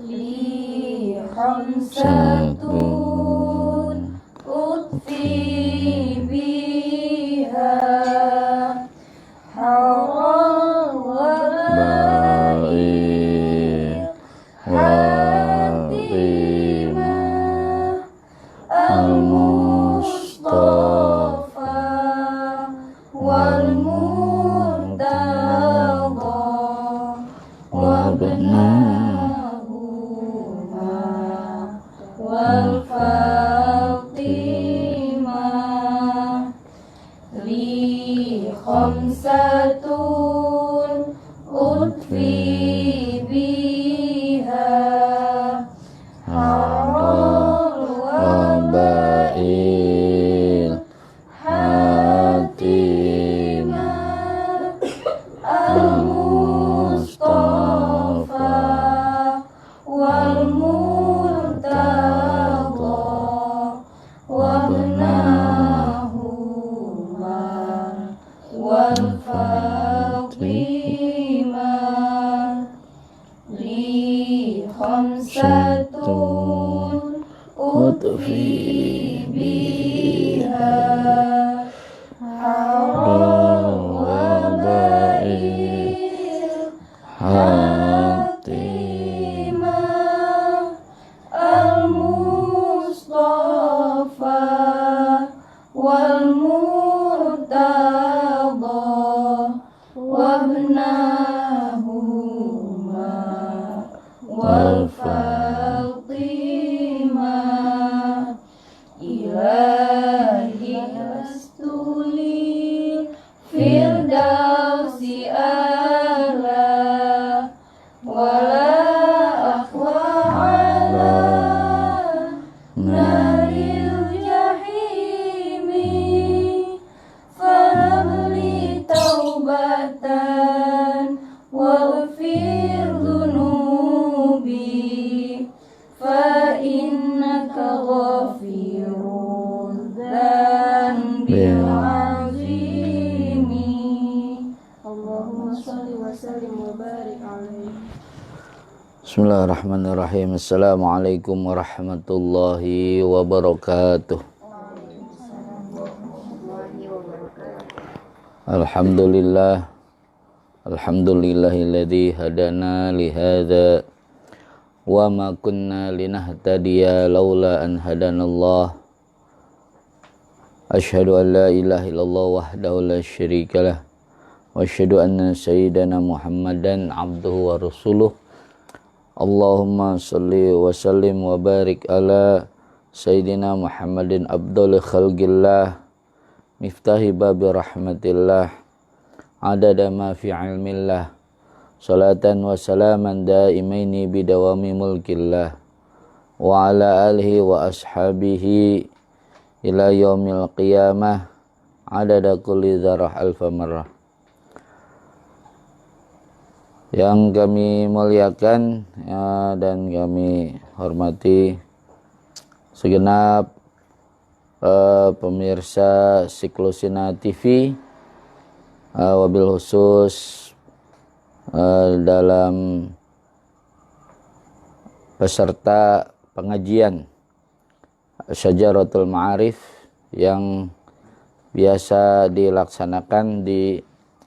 li khamsatun utfi biha haram wa ba'i hatima al-mustafa wal murtada wa wal fatimah li khamsatun utfi biha haram wa ba'il hatimah al-mustafa wal murtada wabnahuma wal fatimah li khamsatun utfi biha haram wa ba'il hatimah al-mustafa wal murtada wabnahuma wal fatimah ilahi astuli firdausi ala wala akhwa ala naril jahimi fahabli taubatan waghfir dhunubi fa innaka ghafirul dzanbil azimi Allahumma shalli wa sallim wa barik alaihi. Bismillahirrahmanirrahim. Assalamualaikum warahmatullahi wabarakatuh. Alhamdulillah. Alhamdulillahilladzi hadana li hadza wa ma kunna linahtadiya laula an hadanallah. Asyhadu an la ilaha illallah wahdahu la syarikalah wa asyhadu anna sayyidana Muhammadan abduhu wa rasuluh. Allahumma salli wa sallim wa barik ala sayyidina Muhammadin abdul khalqillah miftahi babi rahmatillah adada ma fi ilmillah salatan wa salaman daimaini bidawami mulkillah wa ala alihi wa ashabihi ila yaumil qiyamah adada kulli dzarrah alfa marrah. Yang kami muliakan ya, dan kami hormati segenap pemirsa Siklusina TV, wabil khusus dalam peserta pengajian Syajaratul Ma'arif yang biasa dilaksanakan di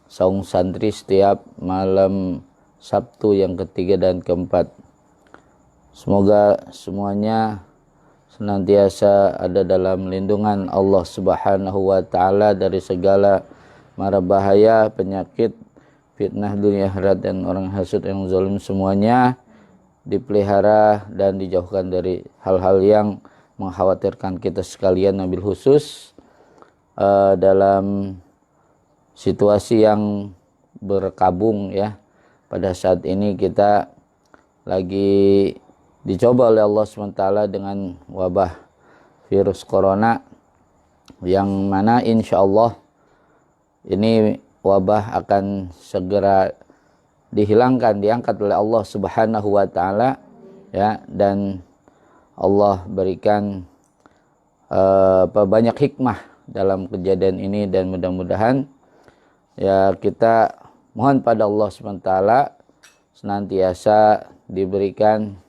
saung santri setiap malam Sabtu yang ketiga dan keempat. Semoga semuanya senantiasa ada dalam lindungan Allah Subhanahu wa taala dari segala mara bahaya, penyakit, fitnah dunia akhirat dan orang hasud yang zalim, semuanya dipelihara dan dijauhkan dari hal-hal yang mengkhawatirkan kita sekalian, wabil khusus dalam situasi yang berkabung ya. Pada saat ini kita lagi dicoba oleh Allah SWT dengan wabah virus corona, yang mana insya Allah ini wabah akan segera dihilangkan, diangkat oleh Allah Subhanahu wa taala ya, dan Allah berikan banyak hikmah dalam kejadian ini, dan mudah-mudahan ya kita mohon pada Allah SWT senantiasa diberikan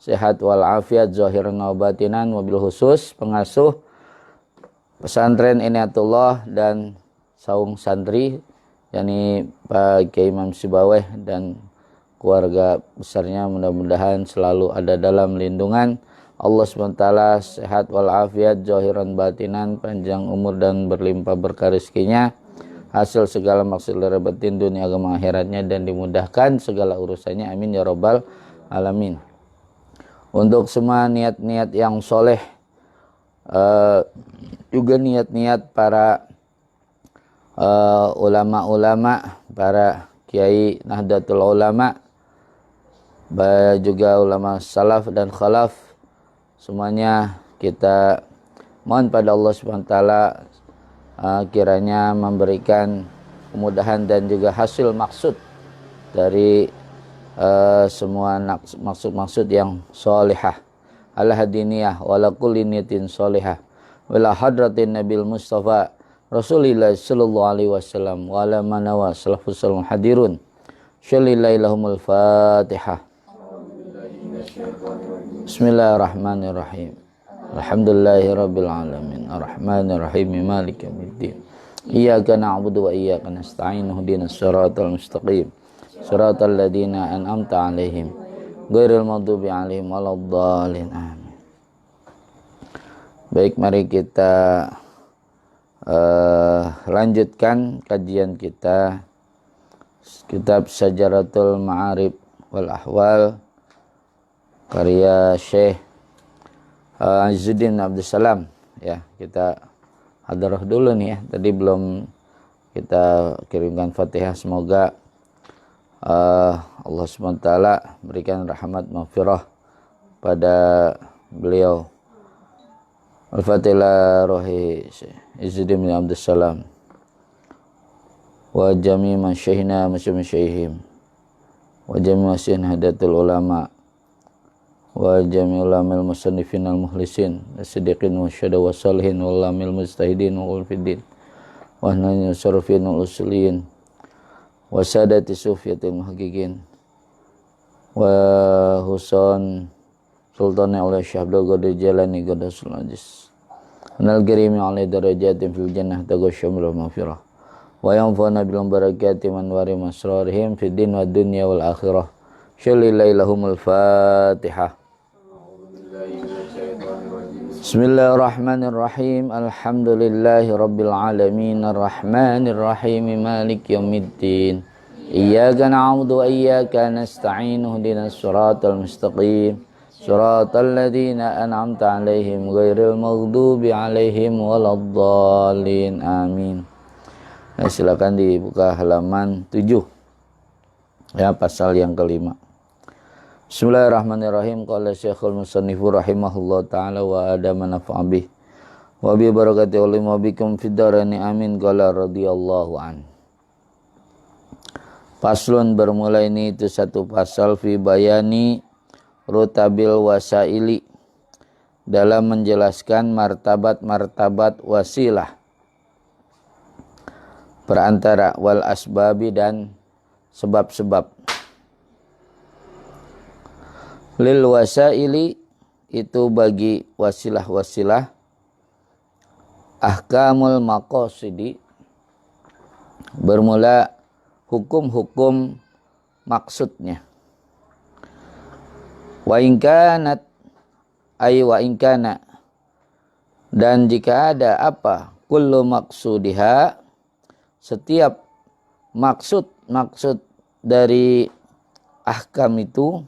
sehat walafiat zahiran wa batinan, wabil khusus pengasuh pesantren Inayatullah dan saung santri yakni Pak Kiai Imam Sibaweh dan keluarga besarnya, mudah-mudahan selalu ada dalam lindungan Allah SWT, sehat walafiat zahiran batinan, panjang umur dan berlimpah berkah rezekinya, hasil segala maksud lahir batin dunia agama akhiratnya, dan dimudahkan segala urusannya, amin ya rabbal alamin. Untuk semua niat-niat yang soleh, juga niat-niat para ulama-ulama, para kiai Nahdlatul Ulama, juga ulama salaf dan khalaf, semuanya kita mohon pada Allah SWT kiranya memberikan kemudahan dan juga hasil maksud dari semua maksud-maksud yang solihah, ala hadiniyah wala kulli niyatin solihah wala hadratin nabil mustafa Rasulillah sallallahu alaihi wasallam wa ala manawa salafus salam hadirun. Syallillahumul Fatihah. Bismillahirrahmanirrahim. Alhamdulillahirabbil alamin. Arrahmanirrahim. Maliki yaumiddin. Iyyaka na'budu wa iyyaka nasta'in. Ihdinas siratal mustaqim. Siratal ladzina an'amta 'alaihim ghairil maghdubi 'alaihim waladdallin. Amin. Baik, mari kita lanjutkan kajian kita kitab Syajaratul Ma'arif wal Ahwal karya Syekh Izzuddin Abdus Salam. Ya, kita hadarah dulu nih ya, tadi belum kita kirimkan Fatihah. Semoga Allah SWT berikan rahmat maghfirah pada beliau. Al-Fatihah rohi Izzuddin bin Abdus Salam wa jami' masyaihina masyaihim wa jami' masyaih hadatul ulama wa jami' ulamil musannifin al-muhlisin as-siddiqin wa syada wa salihin wa ulamil mujtahidin wa ulfiddin wa nani sarufin wa usuliyin wa sadati sufiyatil muhaqqiqin wa husan sultani oleh Syekh Abdul Qadir Jalani Qadasul Aziz anal karimi alai darajatin fil jannah taghashshamul maghfirah wa yanfa'una bil barakati man wari masrarihim fid din wad dunya wal akhirah. Syallillahumul Fatihah. Bismillahirrahmanirrahim. Alhamdulillahi rabbil alamin arrahmanir rahim maliki yaumiddin. Iyyaka na'budu wa iyyaka nasta'in. Ihdinas siratal mustaqim. Siratal ladzina an'amta 'alaihim ghairil maghdubi 'alaihim waladdallin. Amin. Nah, silakan dibuka halaman 7. Ya, pasal yang kelima. Bismillahirrahmanirrahim. Qala Syekhul Musannifu rahimahullah ta'ala wa adama nafa'a bih wa bi barakati ulim wa bikum fid daraini amin. Qala radhiyallahu an. Paslun, bermula ini itu satu pasal fi bayani rutabil wasaili, dalam menjelaskan martabat-martabat wasilah perantara, wal asbabi dan sebab-sebab. Lil wasaili, itu bagi wasilah-wasilah, ahkamul maqasidi, bermula hukum-hukum maksudnya. Wa in kanat ay wa in kana, dan jika ada apa, kullu maqsudiha, setiap maksud dari ahkam itu,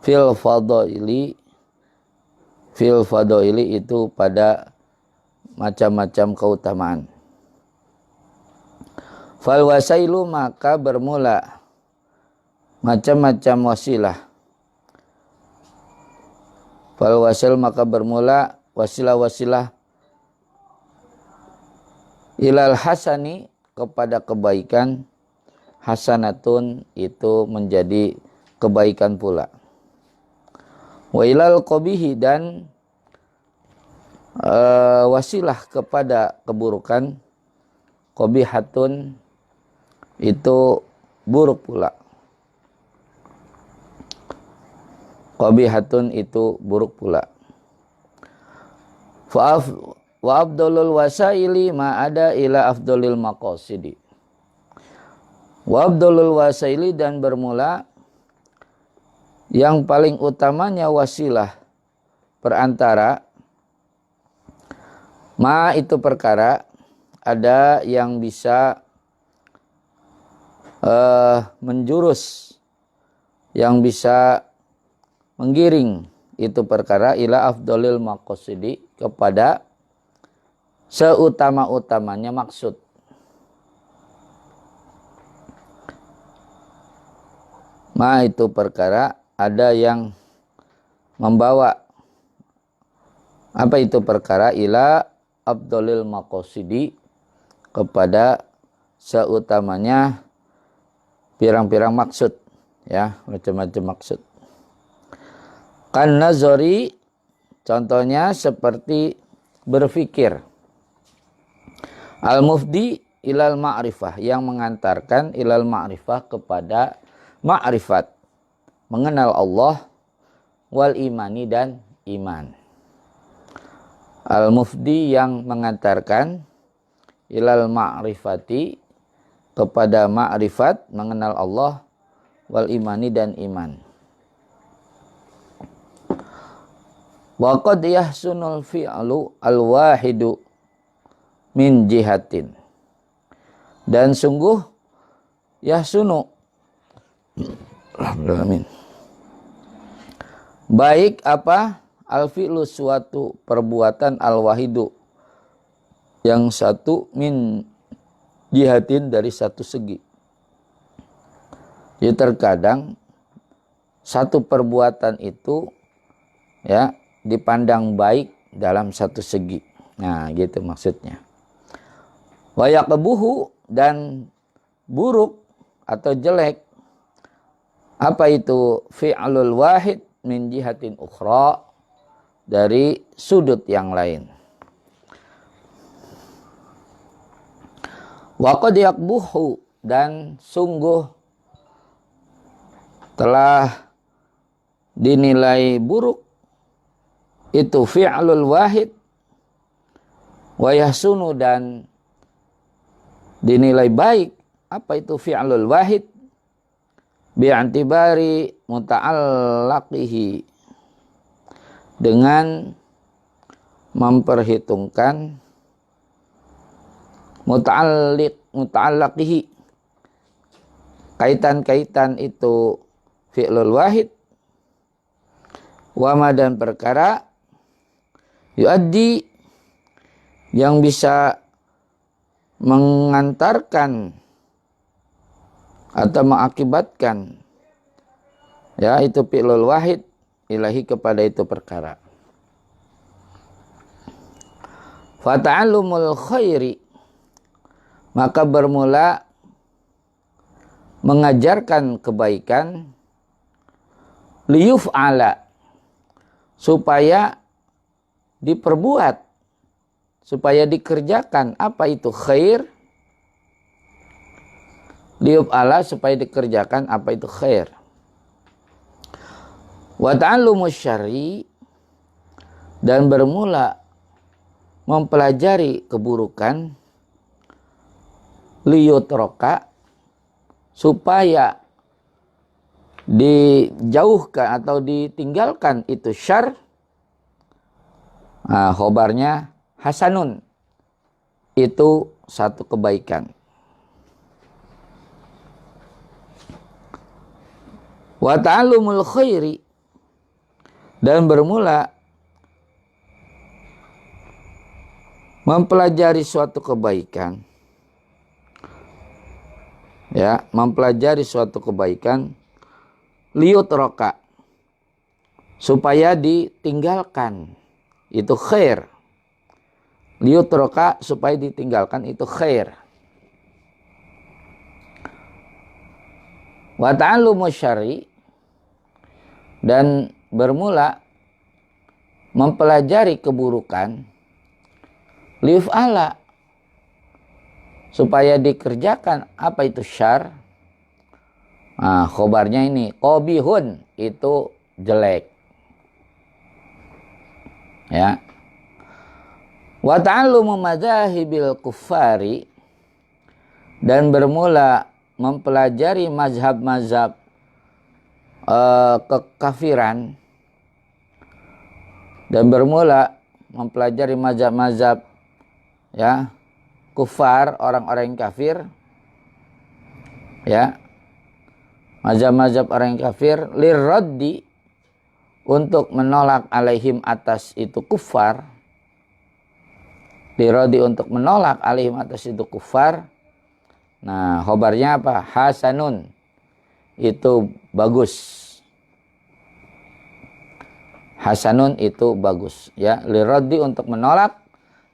fil fadaili itu pada macam-macam keutamaan. Fal wasailu, maka bermula macam-macam wasilah. Fal wasil, maka bermula wasilah-wasilah ilal hasani, kepada kebaikan, hasanatun, itu menjadi kebaikan pula. Wa ilal qabihi, dan wasilah kepada keburukan, qabihatun, itu buruk pula. qabihatun itu buruk pula. Wa afdalul wasaili ma ada ila afdalil maqasidi. Wa afdalul wasaili, dan bermula yang paling utamanya wasilah perantara, ma itu perkara, ada yang bisa menjurus, yang bisa menggiring itu perkara ila afdalil maqasidi, kepada seutama-utamanya maksud. Ma itu perkara, ada yang membawa, apa itu perkara, ila afdalil maqasidi, kepada seutamanya pirang-pirang maksud, ya, macam-macam maksud. Kan nazari, contohnya seperti berfikir. Al-mufdi ilal ma'rifah, yang mengantarkan ilal ma'rifah, kepada ma'rifat, mengenal Allah, wal imani, dan iman. Al-mufdi yang mengantarkan ilal ma'rifati, kepada ma'rifat, mengenal Allah, wal imani, dan iman. Wa qad yahsunul fi'lu al-wahidu min jihatin, dan sungguh yahsunu, alhamdulillah, baik apa, al-fi'lu suatu perbuatan, al-wahidu yang satu, min jihatin dari satu segi. Jadi terkadang satu perbuatan itu, ya, dipandang baik dalam satu segi. Nah, gitu maksudnya. Wa yaqbuhu, dan buruk atau jelek, apa itu, fi'lul wahid min jihatin ukhra, dari sudut yang lain. Wa qad yaqbuhu, dan sungguh telah dinilai buruk itu fi'lul wahid, wa yahsunu, dan dinilai baik apa itu fi'lul wahid, bi'antibari muta'allaqihi, dengan memperhitungkan muta'allaqihi, kaitan-kaitan itu fi'lul wahid, wama, dan perkara, yuaddi, yang bisa mengantarkan atau mengakibatkan, ya, itu fi'lul wahid, ilahi, kepada itu perkara. Fata'allumul khairi, maka bermula mengajarkan kebaikan, liyuf'ala, supaya diperbuat, supaya dikerjakan, apa itu khair, liyuf'ala, supaya dikerjakan, apa itu khair. Wa ta'allumus syar'i, dan bermula mempelajari keburukan, liyutroka, supaya dijauhkan atau ditinggalkan itu syar. Nah, khobarnya hasanun, itu satu kebaikan. Wa ta'allumul khairi, dan bermula mempelajari suatu kebaikan, ya, mempelajari suatu kebaikan, liyutroka, supaya ditinggalkan, itu khair. Liyutroka, supaya ditinggalkan, itu khair. Wa ta'allumus syar'i, dan bermula mempelajari keburukan, liyuf'ala, supaya dikerjakan, apa itu syar. Nah, khobarnya ini qabihun, itu jelek. Ya. Wa ta'allumu madzahibil kuffari, dan bermula mempelajari mazhab-mazhab kekafiran, dan bermula mempelajari mazhab-mazhab ya kufar, orang-orang yang kafir, ya, mazhab-mazhab orang yang kafir, lirraddi, untuk menolak alaihim atas itu kufar, lirraddi, untuk menolak alaihim atas itu kufar. Nah, khobarnya apa? Hasanun, itu bagus. Hasanun itu bagus, ya, lirraddi, untuk menolak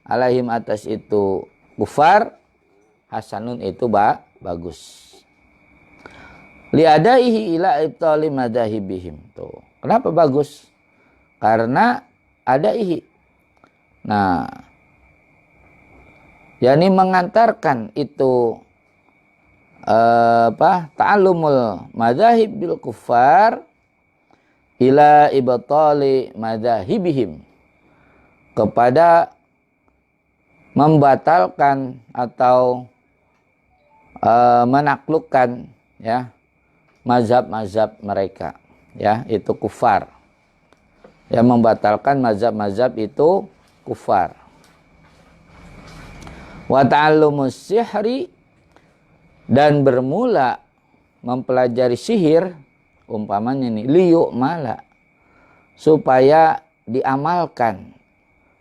alaihim atas itu kufar. Hasanun itu bagus. Liadaihi ila ibtali madzahibihim. Tuh. Kenapa bagus? Karena adaihi. Nah, yakni mengantarkan itu ta'allumul madzahib bil kuffar ila ibtali madzahibihim, kepada membatalkan atau menaklukkan ya mazhab-mazhab mereka, ya, itu kufar. Ya, membatalkan mazhab-mazhab itu kufar. Wa ta'allumus sihri, dan bermula mempelajari sihir, umpamanya nih, liyu'mala, supaya diamalkan.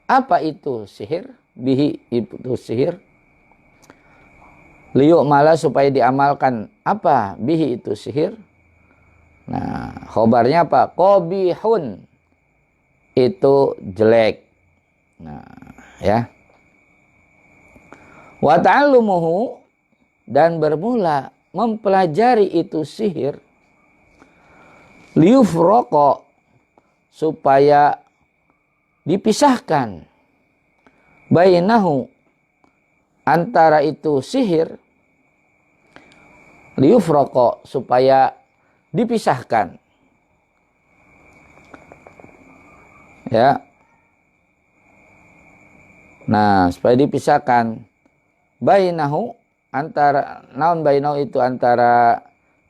Apa itu sihir? Bihi, itu sihir. Liyu'mala, supaya diamalkan. Apa bihi, itu sihir? Nah, khobarnya apa? Qabihun, itu jelek. Nah, ya. Wa ta'allumuhu, dan bermula mempelajari itu sihir, liyufraqa, supaya dipisahkan, bainahu, antara itu sihir, liyufraqa, supaya dipisahkan, ya. Nah, supaya dipisahkan, bainahu, antara naun bainahu, itu antara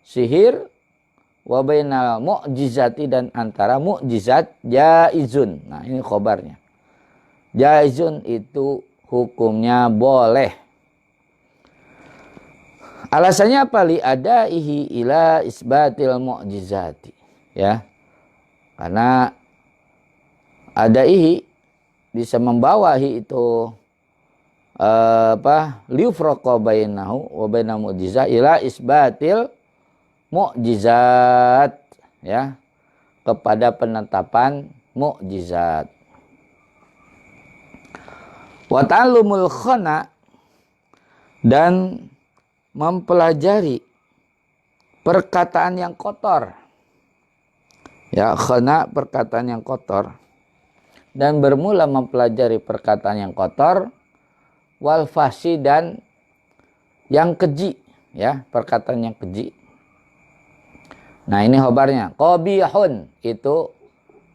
sihir, wa bainal mu'jizati, dan antara mu'jizat, jaizun. Nah, ini khobarnya. Jaizun itu hukumnya boleh. Alasannya apa? Li adaihi ila isbatil mu'jizati, ya. Karena adaihi bisa membawahi itu liufraqa bainahu wa bainal mu'jizat ila isbatil mu'jizat, ya, kepada penetapan mu'jizat. Wa ta'allumul khana, dan mempelajari perkataan yang kotor, ya, khana, perkataan yang kotor, dan bermula mempelajari perkataan yang kotor, wal fahsi, dan yang keji, ya, perkataan yang keji. Nah, ini khobarnya, qabihun, itu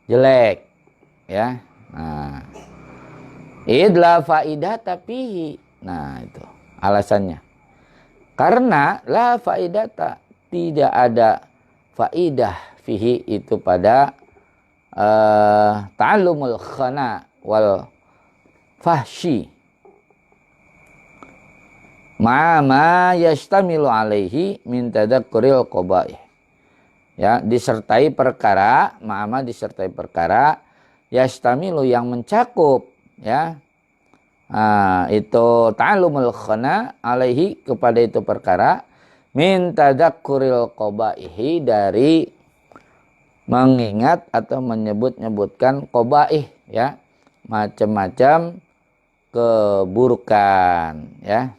jelek, ya. Nah, idla faidata fihi. Nah, itu alasannya. Karena la faidata, tidak ada faidah fihi, itu pada ta'allumul khana wal fahsyi, ma yastamilu alaihi min tadakkuril qabaih, ya, disertai perkara, ma'ama, disertai perkara, yastamilu, yang mencakup, ya, itu ta'allumul khana alaihi, kepada itu perkara, min tadakkuril qabaihi, dari mengingat atau menyebut-nyebutkan qabaih, ya, macam-macam keburukan, ya.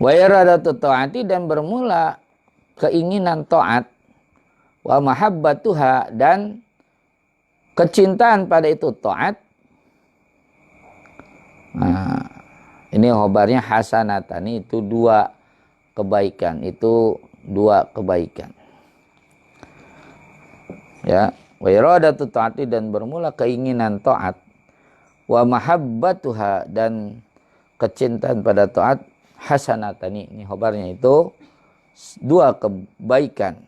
Wa iradatu ta'ati, dan bermula keinginan taat, wa mahabbatuha, dan kecintaan pada itu taat. Nah, ini khobarnya hasanatani, itu dua kebaikan, itu dua kebaikan. Ya, wa iradatu taati, dan bermula keinginan taat, wa mahabbatuha, dan kecintaan pada taat, hasanatani, ini khobarnya itu dua kebaikan,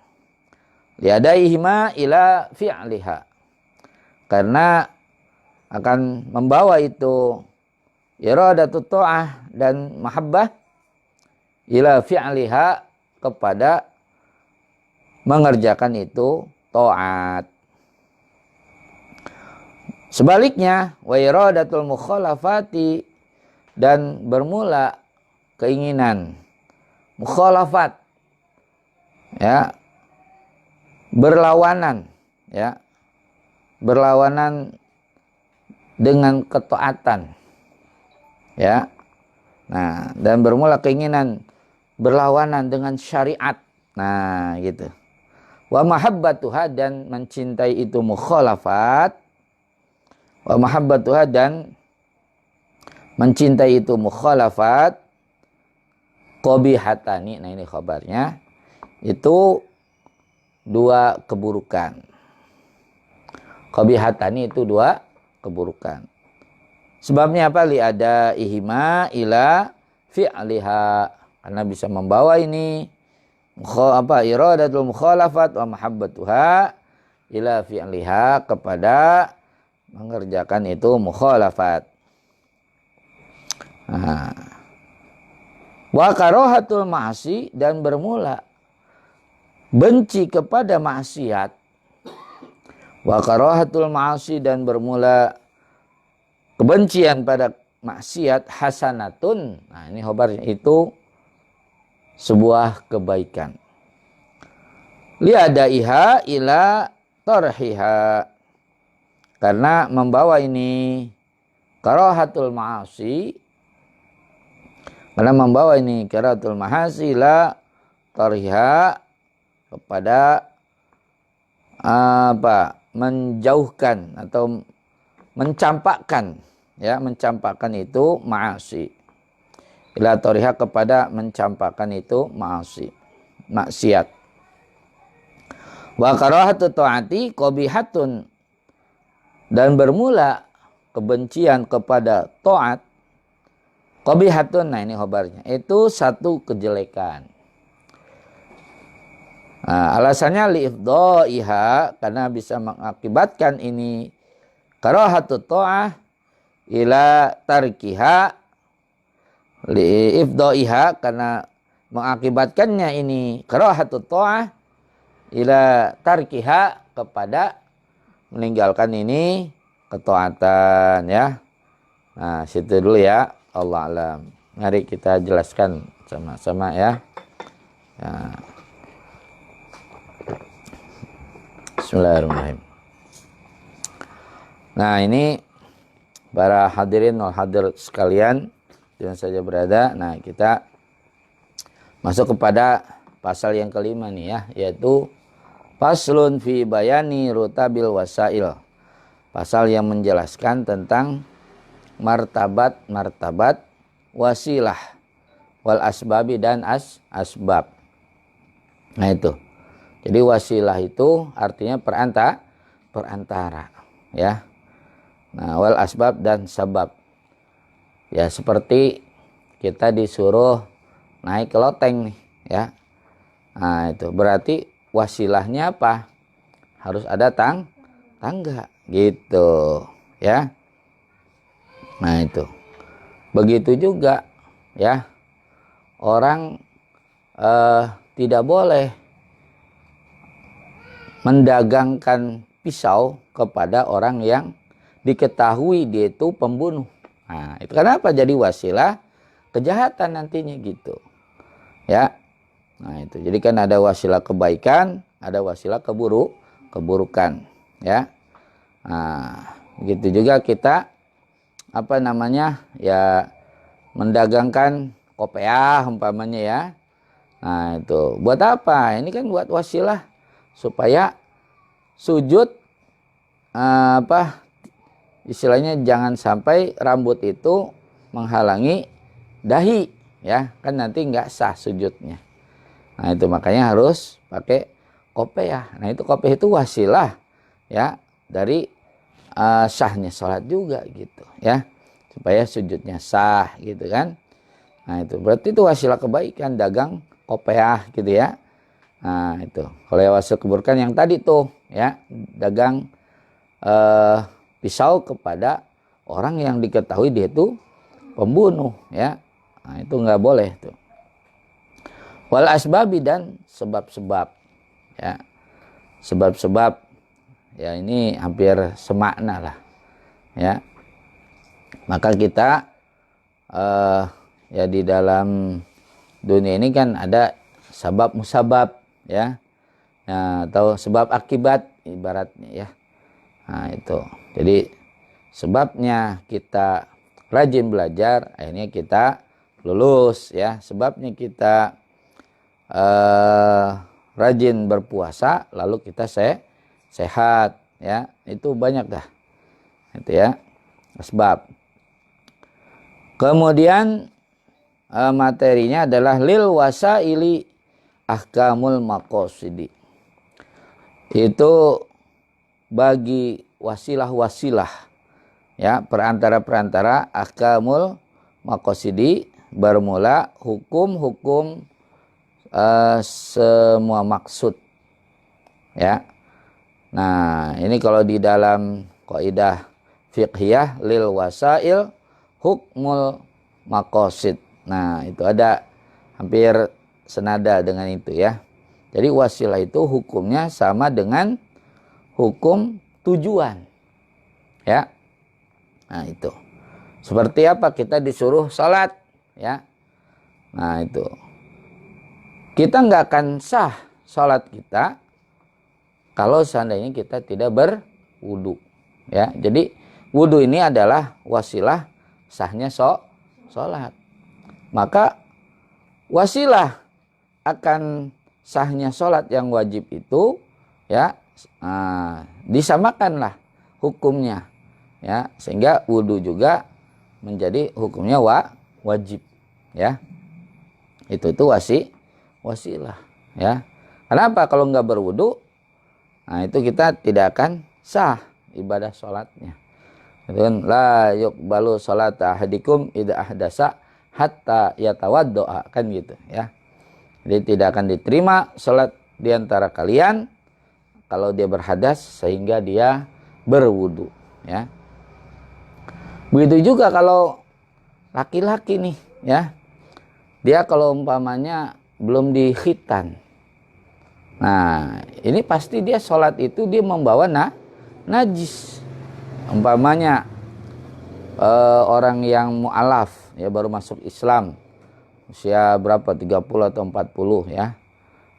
liadaihima ila fi'liha, karena akan membawa itu iradatu ta'ah dan mahabbah ila fi'liha, kepada mengerjakan itu ta'at. Sebaliknya, wa iradatul mukhalafati, dan bermula keinginan mukhalafat, ya, berlawanan, ya, berlawanan dengan ketaatan, ya. Nah, dan bermula keinginan berlawanan dengan syariat. Nah, gitu. Wa mahabbatuha, dan mencintai itu mukhalafat. Wa mahabbatuha, dan mencintai itu mukhalafat, qabihatani. Nah, ini khabarnya. Itu dua keburukan. Qabihatani itu dua keburukan. Sebabnya apa? Li ada ihima ila fi'liha, karena bisa membawa ini iradatul mukhalafat wa mahabbatuha ila fi'liha, kepada mengerjakan itu mukhalafat. Nah. Wa karahatul ma'asi, dan bermula benci kepada maksiat. Wa karahatul ma'asi, dan bermula kebencian pada maksiat, hasanatun. Nah, ini khobarnya itu sebuah kebaikan. Liadaiha ila tarhiha, karena membawa ini karahatul ma'asi, karena membawa ini karahatul ma'asi ila tarhiha, kepada menjauhkan atau mencampakkan, ya, mencampakkan itu ma'asi, ila tariha, kepada mencampakkan itu ma'asi, maksiat. Wa karahatu ta'ati qabihatun, dan bermula kebencian kepada taat, qabihatun. Nah, ini khobarnya itu satu kejelekan. Nah, alasannya li'ifdha'iha, karena bisa mengakibatkan ini karahatu ta'ah ila tarkiha, li'ifdha'iha, karena mengakibatkannya ini karahatu ta'ah ila tarkiha, kepada meninggalkan ini ketaatan, ya. Nah, situ dulu ya. Allah alam. Mari kita jelaskan sama-sama, ya. Ya. Bismillahirrahmanirrahim. Nah, ini para hadirin wal hadir sekalian yang saja berada. Nah, kita masuk kepada pasal yang kelima nih, ya, yaitu faslun fi bayani rutabil wasail. Pasal yang menjelaskan tentang martabat wasilah wal asbabi, dan asbab. Nah, itu. Jadi wasilah itu artinya perantara, ya. Nah, wal asbab, dan sabab. Ya, seperti kita disuruh naik ke loteng nih, ya. Nah, itu berarti wasilahnya apa? Harus ada tangga, gitu, ya. Nah, itu. Begitu juga, ya. Orang tidak boleh mendagangkan pisau kepada orang yang diketahui dia itu pembunuh. Nah, itu kenapa jadi wasilah kejahatan nantinya, gitu, ya. Nah, itu. Jadi kan ada wasilah kebaikan, ada wasilah keburukan, ya. Nah, begitu juga kita ya, mendagangkan kopiah umpamanya, ya. Nah, itu buat apa? Ini kan buat wasilah supaya sujud, istilahnya jangan sampai rambut itu menghalangi dahi, ya, kan nanti nggak sah sujudnya. Nah, itu makanya harus pakai kopiah. Nah, itu kopiah itu wasilah ya dari sahnya sholat juga gitu ya, supaya sujudnya sah gitu kan. Nah itu berarti itu wasilah kebaikan, dagang kopiah gitu ya. Nah itu kalau ya wasilah keburukan yang tadi tuh ya, dagang pisau kepada orang yang diketahui dia itu pembunuh ya. Nah itu nggak boleh tuh. Wal asbabi, dan sebab-sebab ya, sebab-sebab ya, ini hampir semakna lah ya. Maka kita ya di dalam dunia ini kan ada sabab musabab ya, atau sebab akibat ibaratnya ya. Nah itu jadi sebabnya kita rajin belajar, akhirnya kita lulus ya. Sebabnya kita rajin berpuasa, lalu kita sehat ya. Itu banyak dah itu ya sebab. Kemudian materinya adalah lil wasaili ahkamul maqasidi. Itu bagi wasilah-wasilah ya, perantara-perantara ahkamul maqasidi, bermula hukum-hukum semua maksud ya. Nah ini kalau di dalam kaidah fiqhiyah lil wasail hukmul maqasid. Nah itu ada hampir senada dengan itu ya. Jadi wasilah itu hukumnya sama dengan hukum tujuan ya. Nah itu seperti apa, kita disuruh salat ya. Nah itu kita nggak akan sah salat kita kalau seandainya kita tidak berwudu ya. Jadi wudu ini adalah wasilah sahnya salat. Maka wasilah akan sahnya salat yang wajib itu ya, disamakanlah hukumnya ya, sehingga wudu juga menjadi hukumnya wajib ya. Itu wasilah ya. Kenapa? Kalau nggak berwudu, nah itu kita tidak akan sah ibadah sholatnya. Itu kan la yuqbalu sholata ahadikum idza ahdasa hatta yatawaddoa, kan gitu ya. Jadi tidak akan diterima sholat diantara kalian kalau dia berhadas sehingga dia berwudu ya. Begitu juga kalau laki-laki nih ya, dia kalau umpamanya belum dikhitan, nah ini pasti dia sholat itu dia membawa najis. Umpamanya orang yang mu'alaf ya, baru masuk Islam usia berapa, 30 atau 40 ya.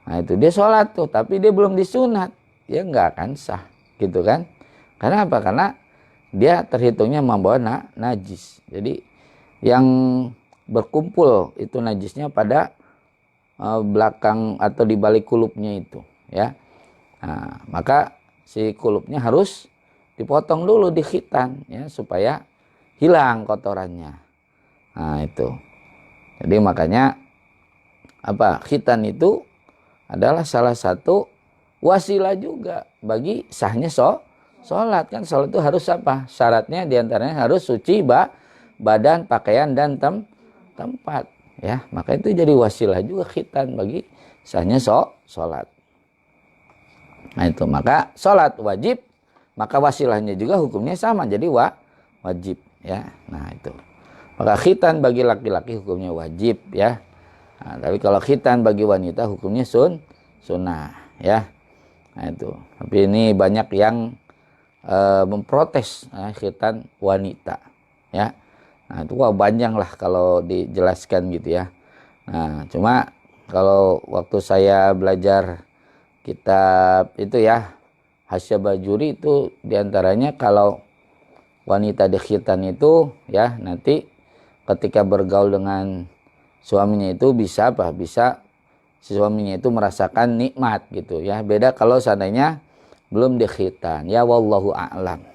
Nah itu dia sholat tuh tapi dia belum disunat, ya nggak akan sah gitu kan. Karena apa? Karena dia terhitungnya membawa najis. Jadi yang berkumpul itu najisnya pada belakang atau di balik kulupnya itu ya. Nah, maka si kulupnya harus dipotong dulu, dikhitan ya, supaya hilang kotorannya. Nah itu. Jadi makanya apa, khitan itu adalah salah satu wasilah juga bagi sahnya sholat. Kan sholat itu harus apa? Syaratnya diantaranya harus suci badan, pakaian, dan tempat ya. Maka itu jadi wasilah juga khitan bagi sahnya sholat. Nah itu, maka sholat wajib, maka wasilahnya juga hukumnya sama, jadi wajib ya. Nah itu, maka khitan bagi laki-laki hukumnya wajib ya. Nah, tapi kalau khitan bagi wanita hukumnya sunnah ya. Nah itu, tapi ini banyak yang memprotes khitan wanita ya. Nah itu panjang lah kalau dijelaskan gitu ya. Nah cuma kalau waktu saya belajar kitab itu ya, Hasya Bajuri itu diantaranya kalau wanita dikhitan itu ya, nanti ketika bergaul dengan suaminya itu bisa apa? Bisa si suaminya itu merasakan nikmat gitu ya. Beda kalau seandainya belum dikhitan ya, wallahu a'lam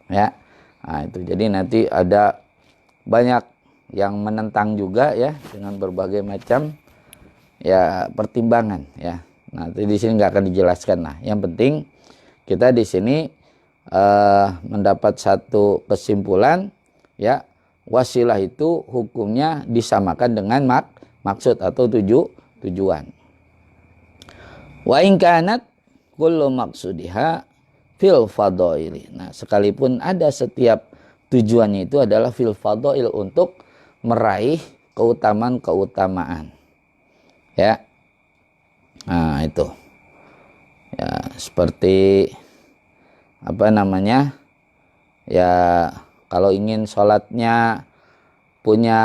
ya. Nah itu jadi nanti ada banyak yang menentang juga ya, dengan berbagai macam ya pertimbangan ya. Nanti di sini nggak akan dijelaskan lah. Yang penting kita di sini mendapat satu kesimpulan, ya, wasilah itu hukumnya disamakan dengan maksud atau tujuan. Wa in kanat kullu maqsudiha fil fadaili. Nah, sekalipun ada setiap tujuannya itu adalah fil fadail, untuk meraih keutamaan-keutamaan. Ya. Nah, itu. Ya, seperti apa namanya? Ya, kalau ingin sholatnya punya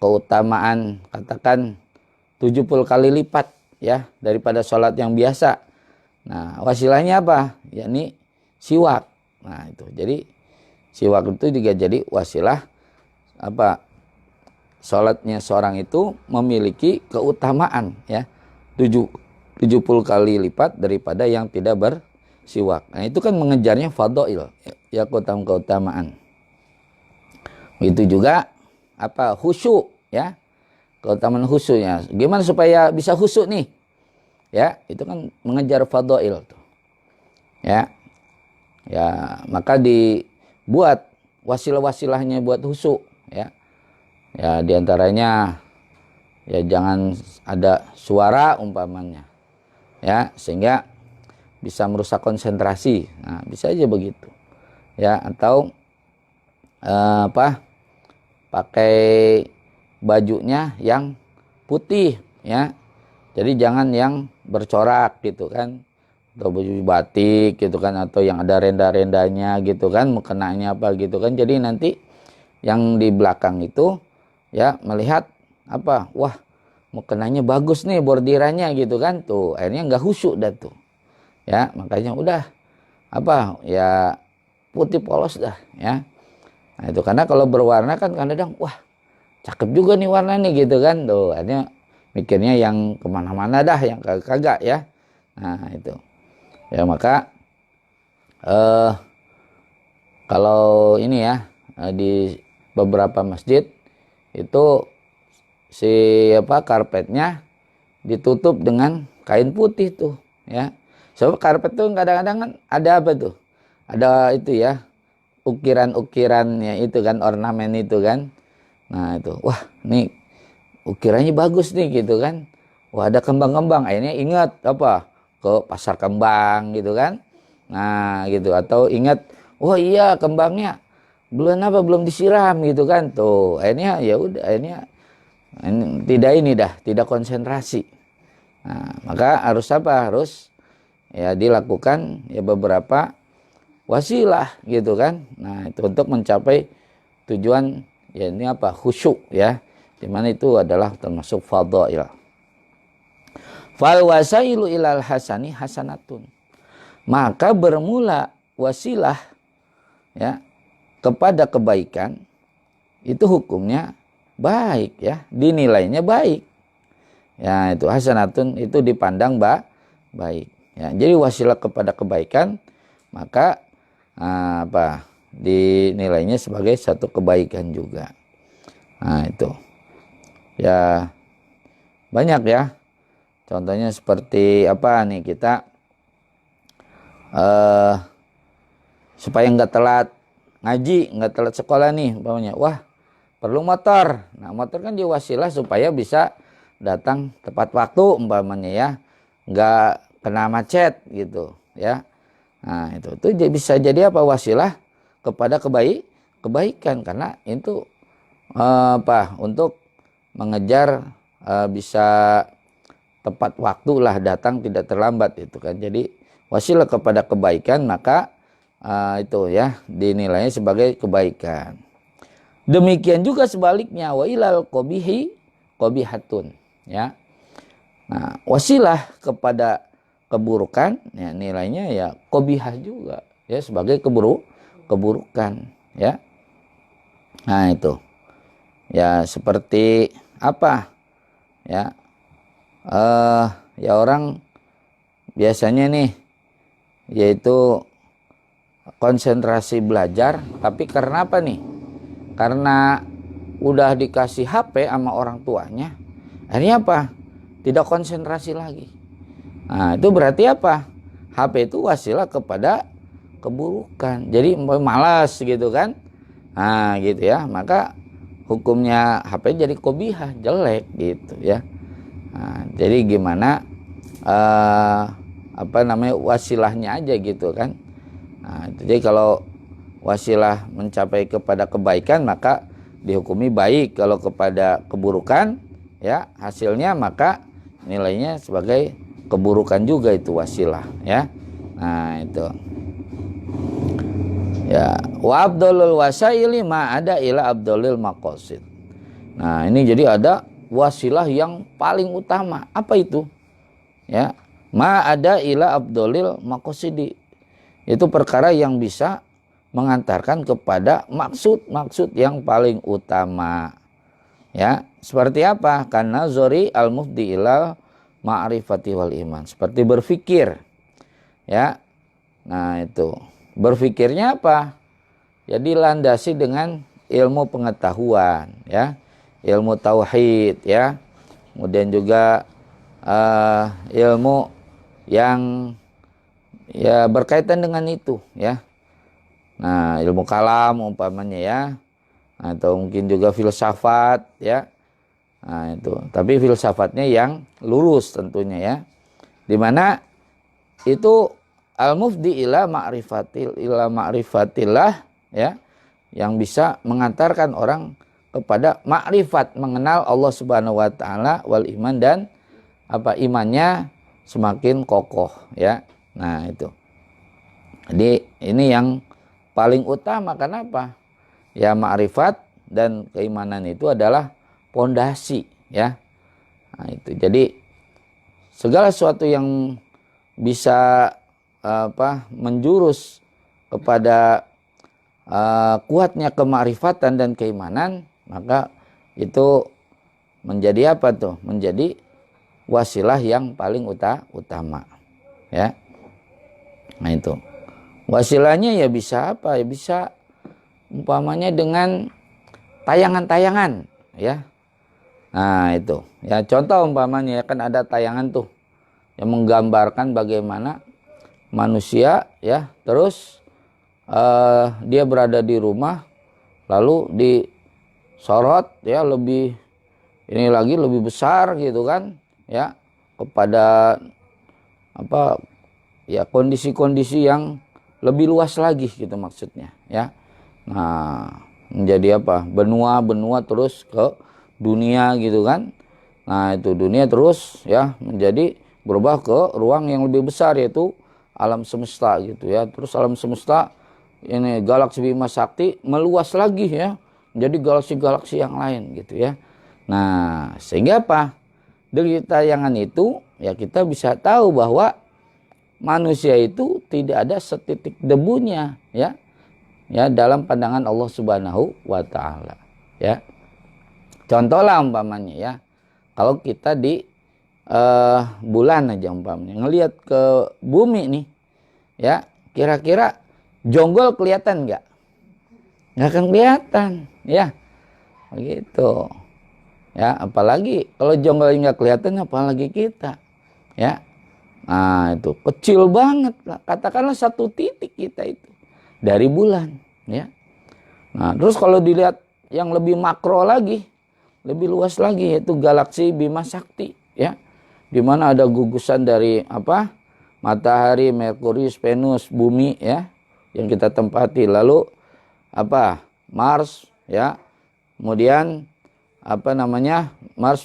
keutamaan, katakan 70 kali lipat, ya, daripada sholat yang biasa. Nah, wasilahnya apa? Yakni siwak. Nah, itu. Jadi siwak itu juga jadi wasilah apa? Sholatnya seorang itu memiliki keutamaan, ya, 70 kali lipat daripada yang tidak bersiwak. Nah, itu kan mengejarnya fadhail, ya, keutamaan. Itu juga apa? Khusyuk, ya. Keutamaan khusyuknya. Gimana supaya bisa khusyuk nih? Ya, itu kan mengejar fadhail tuh. Ya. Ya, maka dibuat wasilah-wasilahnya buat khusyuk, ya. Ya, diantaranya ya jangan ada suara umpamanya, ya, sehingga bisa merusak konsentrasi. Nah, bisa aja begitu, ya. Atau pakai bajunya yang putih, ya, jadi jangan yang bercorak gitu kan, atau baju batik gitu kan, atau yang ada renda-rendanya gitu kan, mukenanya apa gitu kan, jadi nanti yang di belakang itu, ya, melihat apa, wah, mukenanya bagus nih bordirannya gitu kan, tuh akhirnya nggak khusyuk dah tuh, ya. Makanya udah apa, ya, putih polos dah, ya. Nah, itu karena kalau berwarna kan kadang-kadang, wah, cakep juga nih warna nih gitu kan, tuh akhirnya mikirnya yang kemana-mana dah, yang kagak, ya. Nah, itu, ya. Maka kalau ini, ya, di beberapa masjid itu si karpetnya ditutup dengan kain putih tuh, ya. Sebab karpet tuh kadang-kadang kan ada apa tuh, ada itu, ya, ukiran-ukirannya itu kan, ornamen itu kan. Nah, itu, wah, nih ukirannya bagus nih gitu kan, wah, ada kembang-kembang, akhirnya ingat apa, ke pasar kembang gitu kan. Nah, gitu. Atau ingat, oh iya, kembangnya belum disiram gitu kan, tuh akhirnya ya udah, akhirnya tidak konsentrasi. Nah, maka harus apa, harus, ya, dilakukan, ya, beberapa wasilah gitu kan. Nah, itu untuk mencapai tujuan, ya, ini apa, khusyuk, ya, dimana itu adalah termasuk fadhail. Fal wasailu ilal hasani hasanatun. Maka bermula wasilah, ya, kepada kebaikan itu hukumnya baik, ya, dinilainya baik. Ya, itu hasanatun, itu dipandang baik. Ya, jadi wasilah kepada kebaikan, maka dinilainya sebagai satu kebaikan juga. Nah, itu, ya, banyak, ya. Contohnya seperti apa nih, kita supaya nggak telat ngaji, nggak telat sekolah nih, umpamanya, wah, perlu motor. Nah, motor kan diwasilah supaya bisa datang tepat waktu umpamanya, ya, nggak kena macet gitu, ya. Nah, itu bisa jadi apa, wasilah kepada kebaikan, karena itu untuk mengejar bisa tepat waktu lah, datang tidak terlambat itu kan. Jadi wasilah kepada kebaikan, maka itu, ya, dinilainya sebagai kebaikan. Demikian juga sebaliknya, wa ilal qabihi qabihatun, ya. Nah, wasilah kepada keburukan, ya, nilainya, ya, qabihah juga, ya, sebagai keburukan, ya. Nah, itu, ya, seperti apa, ya, ya, orang biasanya nih, yaitu konsentrasi belajar, tapi karena apa nih? Karena udah dikasih HP sama orang tuanya, akhirnya apa? Tidak konsentrasi lagi. Nah, itu berarti apa? HP itu wasilah kepada keburukan. Jadi malas gitu kan. Nah gitu ya, maka hukumnya HP jadi qobihah, jelek gitu ya. Nah, jadi gimana wasilahnya aja gitu kan. Nah, jadi kalau wasilah mencapai kepada kebaikan maka dihukumi baik, kalau kepada keburukan ya hasilnya maka nilainya sebagai keburukan juga itu wasilah ya. Nah itu ya, wa abdulul wasaili ma ada ila abdulil maqasid. Nah ini jadi ada wasilah yang paling utama, apa itu ya, ma ada ila abdulil maqasidi, itu perkara yang bisa mengantarkan kepada maksud yang paling utama ya. Seperti apa? Karena zori al mufdi ilal ma'rifati wal iman, seperti berfikir ya. Nah itu berfikirnya apa? Jadi landasi dengan ilmu pengetahuan ya, ilmu tauhid ya, kemudian juga ilmu yang ya berkaitan dengan itu ya. Nah ilmu kalam umpamanya ya, atau mungkin juga filsafat ya. Nah itu, tapi filsafatnya yang lurus tentunya ya, dimana itu al-mufdi ila ma'rifatillah ya, yang bisa mengantarkan orang kepada makrifat, mengenal Allah Subhanahu wa taala, wal iman, dan imannya semakin kokoh ya. Nah itu. Jadi ini yang paling utama. Kenapa? Ya makrifat dan keimanan itu adalah pondasi ya. Nah itu. Jadi segala sesuatu yang bisa menjurus kepada kuatnya kemakrifatan dan keimanan, maka itu menjadi apa tuh? Menjadi wasilah yang paling utama ya. Nah itu. Wasilahnya ya bisa apa? Ya bisa umpamanya dengan tayangan-tayangan ya. Nah itu. Ya contoh umpamanya kan ada tayangan tuh yang menggambarkan bagaimana manusia ya, terus dia berada di rumah lalu disorot ya, lebih ini lagi lebih besar gitu kan ya, kepada kondisi-kondisi yang lebih luas lagi gitu maksudnya ya. Nah menjadi benua-benua terus ke dunia gitu kan. Nah itu dunia terus ya menjadi berubah ke ruang yang lebih besar, yaitu alam semesta gitu ya. Terus alam semesta ini galaksi Bima Sakti meluas lagi ya, menjadi galaksi-galaksi yang lain gitu ya. Nah sehingga dari tayangan itu ya kita bisa tahu bahwa manusia itu tidak ada setitik debunya ya dalam pandangan Allah Subhanahu wa taala ya. Contoh lah umpamanya ya, kalau kita di bulan aja umpamanya ngelihat ke bumi nih ya, kira-kira jonggol kelihatan nggak? Nggak akan kelihatan ya, begitu ya. Apalagi kalau jonggol nggak kelihatan, apalagi kita ya. Nah itu kecil banget lah, katakanlah satu titik kita itu dari bulan ya. Nah terus kalau dilihat yang lebih makro lagi, lebih luas lagi, yaitu galaksi Bima Sakti ya, di mana ada gugusan dari matahari, Merkurius, Venus, bumi ya yang kita tempati, lalu Mars ya, kemudian Mars,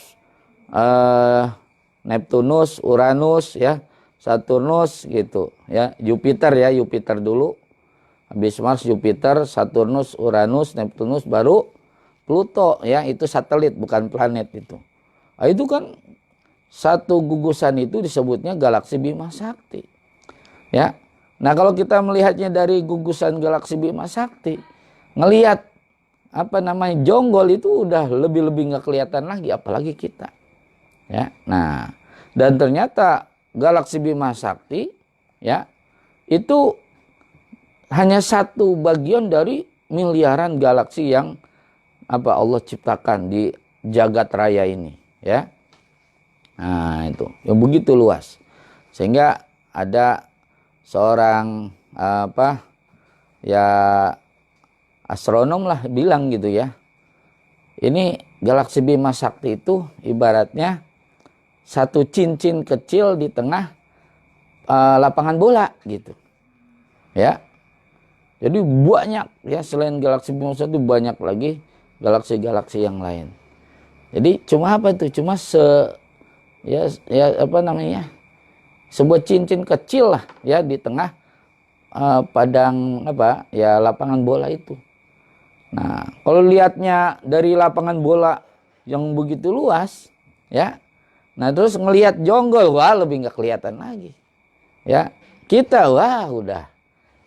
Neptunus, Uranus ya, Saturnus gitu ya, Jupiter dulu, habis Mars, Jupiter, Saturnus, Uranus, Neptunus, baru Pluto ya, itu satelit bukan planet itu. Nah, itu kan satu gugusan itu disebutnya galaksi Bima Sakti ya. Nah kalau kita melihatnya dari gugusan galaksi Bima Sakti, ngelihat jonggol itu udah lebih nggak kelihatan lagi, apalagi kita ya. Nah dan ternyata galaksi Bima Sakti ya itu hanya satu bagian dari miliaran galaksi yang Allah ciptakan di jagat raya ini ya. Nah itu yang begitu luas, sehingga ada seorang apa ya astronom lah bilang gitu ya. Ini galaksi Bima Sakti itu ibaratnya satu cincin kecil di tengah lapangan bola gitu. Ya. Jadi banyak ya, selain galaksi Bima Sakti banyak lagi galaksi-galaksi yang lain. Jadi cuma apa itu? Cuma ya apa namanya? Sebuah cincin kecil lah ya di tengah padang apa ya lapangan bola itu. Nah, kalau lihatnya dari lapangan bola yang begitu luas, ya, nah terus ngelihat jonggol, wah lebih nggak kelihatan lagi, ya. Kita wah udah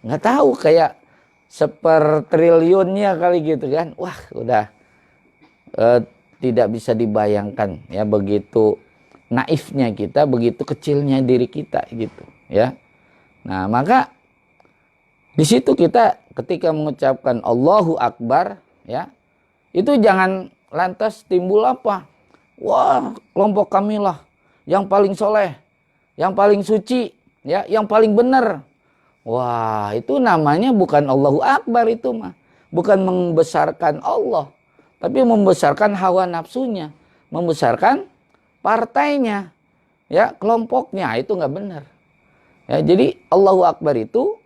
nggak tahu kayak sepertriliunnya kali gitu kan, wah udah tidak bisa dibayangkan ya begitu naifnya kita, begitu kecilnya diri kita gitu, ya. Nah maka di situ kita ketika mengucapkan Allahu Akbar ya, itu jangan lantas timbul apa? Wah, kelompok kamilah yang paling soleh, yang paling suci, ya, yang paling benar. Wah, itu namanya bukan Allahu Akbar itu mah. Bukan membesarkan Allah, tapi membesarkan hawa nafsunya, membesarkan partainya, ya, kelompoknya, itu nggak benar. Ya, jadi Allahu Akbar itu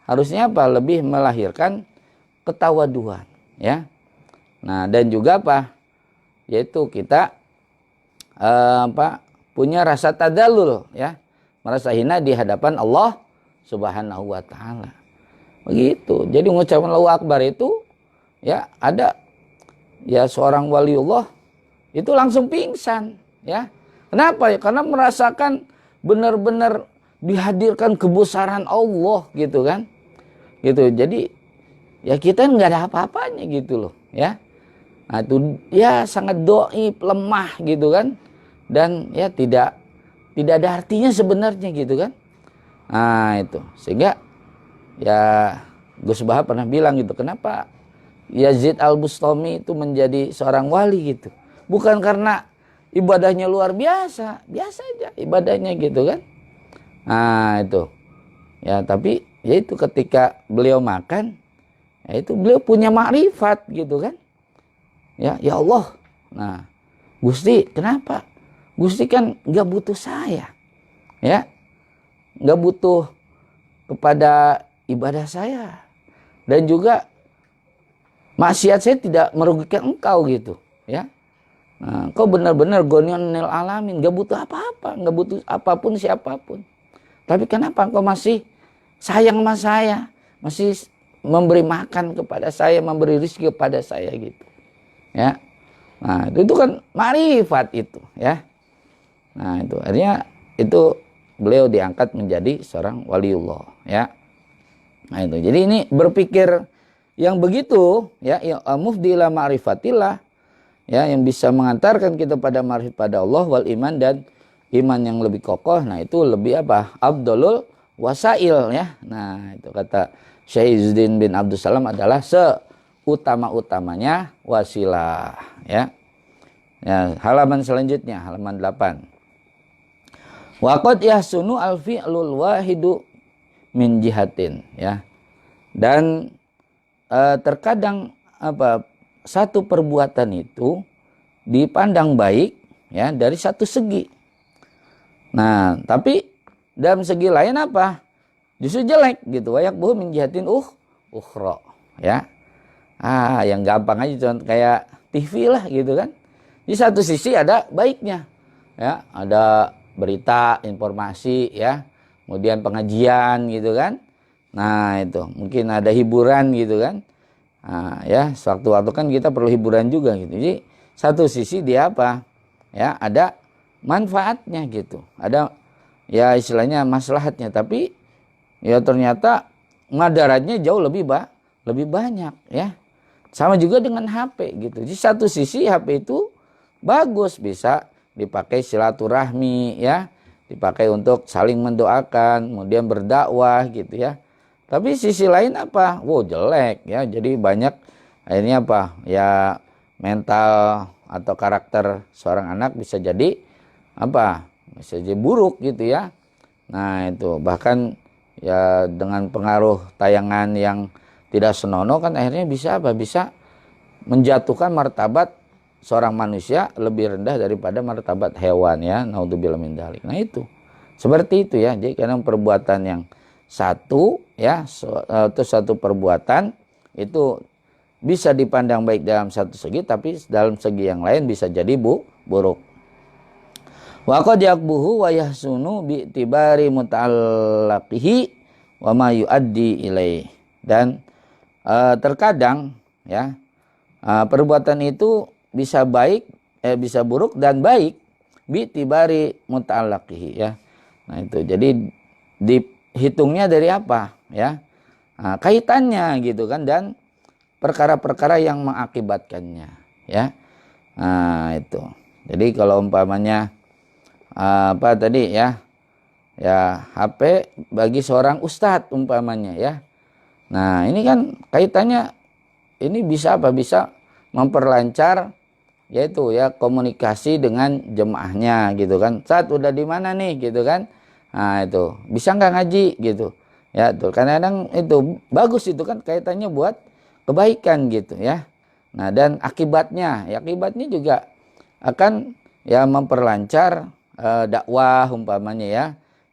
harusnya apa? Lebih melahirkan ketawaduan, ya. Nah, dan juga apa? Yaitu kita punya rasa tadallul, ya. Merasa hina di hadapan Allah Subhanahu wa taala. Begitu. Jadi mengucapkan Allahu Akbar itu ya ada ya seorang waliullah itu langsung pingsan, ya. Kenapa ya? Karena merasakan benar-benar dihadirkan kebesaran Allah gitu kan. Gitu. Jadi ya kita nggak ada apa-apanya gitu loh, ya. Nah itu ya sangat dhaif, lemah gitu kan, dan ya tidak ada artinya sebenarnya gitu kan. Nah itu sehingga ya Gus Baha pernah bilang gitu, kenapa Yazid Al-Bustami itu menjadi seorang wali gitu, bukan karena ibadahnya luar biasa, biasa aja ibadahnya gitu kan. Nah itu ya, tapi yaitu ketika beliau makan, ya itu beliau punya makrifat gitu kan. Ya Allah. Nah, Gusti, kenapa? Gusti kan nggak butuh saya. Ya. Nggak butuh kepada ibadah saya. Dan juga maksiat saya tidak merugikan engkau gitu, ya. Nah, kau benar-benar Ghaniyyul alamin, nggak butuh apa-apa, nggak butuh apapun siapapun. Tapi kenapa engkau masih sayang sama saya, masih memberi makan kepada saya, memberi rezeki kepada saya gitu, ya. Nah itu kan marifat itu, ya. Nah itu artinya itu beliau diangkat menjadi seorang waliullah, ya. Nah itu jadi ini berpikir yang begitu, ya, mufdi ila ma'rifatillah, ya, yang bisa mengantarkan kita pada ma'rifat pada Allah wal iman, dan iman yang lebih kokoh. Nah itu lebih apa? Abdulul wasail, ya. Nah itu kata Syekh Izzuddin bin Abdul Salam adalah seutama-utamanya wasilah, ya. Ya, halaman selanjutnya, halaman 8. Waqad yahsunu al-fi'lul wahidu min jihatin, ya. Dan terkadang apa satu perbuatan itu dipandang baik, ya, dari satu segi. Nah, tapi dalam segi lain apa? Justru jelek gitu. Wayak buh menjihatin ukhra, ya. Yang gampang aja contoh kayak TV lah gitu kan. Di satu sisi ada baiknya, ya, ada berita, informasi, ya, kemudian pengajian gitu kan. Nah itu mungkin ada hiburan gitu kan. Nah, ya, sewaktu-waktu kan kita perlu hiburan juga gitu. Jadi satu sisi dia apa? Ya, ada manfaatnya gitu. Ada ya istilahnya maslahatnya, tapi ya ternyata madaratnya jauh lebih banyak, ya. Sama juga dengan HP gitu. Di satu sisi HP itu bagus, bisa dipakai silaturahmi, ya, dipakai untuk saling mendoakan, kemudian berdakwah gitu, ya. Tapi sisi lain apa? Wow, jelek, ya. Jadi banyak akhirnya apa? Ya mental atau karakter seorang anak bisa jadi apa? Bisa jadi buruk gitu, ya. Nah itu bahkan ya dengan pengaruh tayangan yang tidak senonoh kan akhirnya bisa apa? Bisa menjatuhkan martabat seorang manusia lebih rendah daripada martabat hewan ya. Naudzubillah min dzalik. Nah itu. Seperti itu ya. Jadi kadang perbuatan yang satu ya, atau satu perbuatan itu bisa dipandang baik dalam satu segi, tapi dalam segi yang lain bisa jadi buruk. Wa qad yakbuhu wa yahsunu bi tibari muta'allaqihi wa ma yuaddi ilaih. Dan terkadang ya perbuatan itu bisa baik, bisa buruk dan baik bi tibari muta'allaqihi ya. Nah itu. Jadi dihitungnya dari apa ya? Nah, kaitannya gitu kan, dan perkara-perkara yang mengakibatkannya ya. Nah itu. Jadi kalau umpamanya apa tadi ya, ya HP bagi seorang ustadz umpamanya ya. Nah ini kan kaitannya, ini bisa apa? Bisa memperlancar yaitu ya komunikasi dengan jemaahnya gitu kan. Saat udah di mana nih gitu kan. Nah itu bisa nggak ngaji gitu ya. Tuh kadang-kadang itu bagus, itu kan kaitannya buat kebaikan gitu ya. Nah dan akibatnya ya, akibatnya juga akan ya memperlancar dakwah umpamanya ya.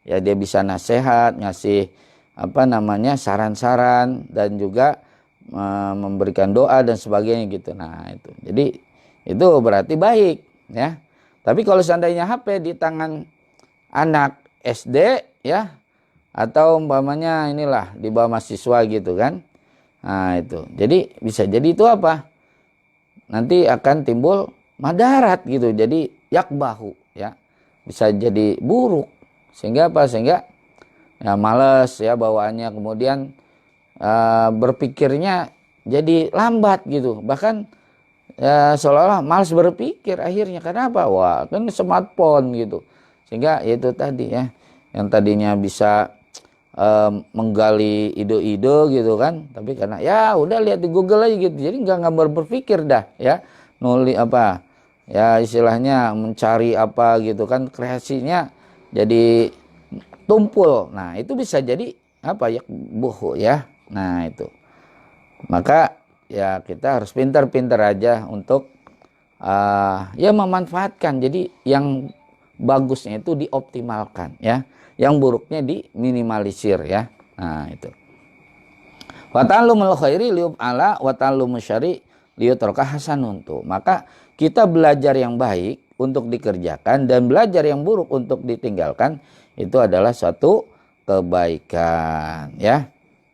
Ya dia bisa nasihat, ngasih apa namanya saran-saran, dan juga memberikan doa dan sebagainya gitu. Nah itu. Jadi itu berarti baik ya. Tapi kalau seandainya HP di tangan anak SD ya, atau umpamanya inilah di bawah mahasiswa gitu kan. Nah itu. Jadi bisa jadi itu apa? Nanti akan timbul madarat gitu. Jadi yakbahu ya. Bisa jadi buruk. Sehingga apa? Sehingga ya males ya bawaannya, kemudian berpikirnya jadi lambat gitu. Bahkan ya seolah-olah malas berpikir akhirnya. Karena apa? Wah, kan smartphone gitu. Sehingga itu tadi ya, yang tadinya bisa menggali ide-ide gitu kan, tapi karena ya udah lihat di Google aja gitu, jadi nggak berpikir dah ya, nulis apa ya, istilahnya mencari apa gitu kan, kreasinya jadi tumpul. Nah itu bisa jadi apa ya, buhu ya. Nah itu, maka ya kita harus pintar-pintar aja untuk ya memanfaatkan. Jadi yang bagusnya itu dioptimalkan ya, yang buruknya diminimalisir ya. Nah itu. Wa ta'allumul khairi liyuf'ala wa ta'allumul syarri liyutraka hasanun. Maka kita belajar yang baik untuk dikerjakan dan belajar yang buruk untuk ditinggalkan, itu adalah suatu kebaikan ya.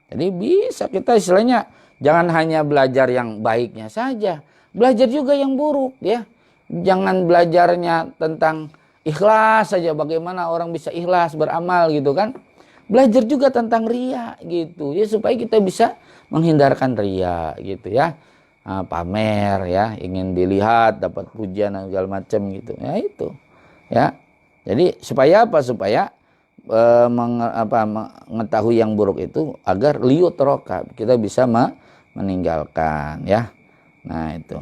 Jadi bisa kita istilahnya jangan hanya belajar yang baiknya saja, belajar juga yang buruk ya. Jangan belajarnya tentang ikhlas saja, bagaimana orang bisa ikhlas beramal gitu kan. Belajar juga tentang riya gitu ya, supaya kita bisa menghindarkan riya gitu ya. Pamer ya, ingin dilihat, dapat pujian dan segala macam gitu ya. Itu ya. Jadi supaya apa? Supaya mengetahui yang buruk itu agar liyutroka, kita bisa meninggalkan ya. Nah itu.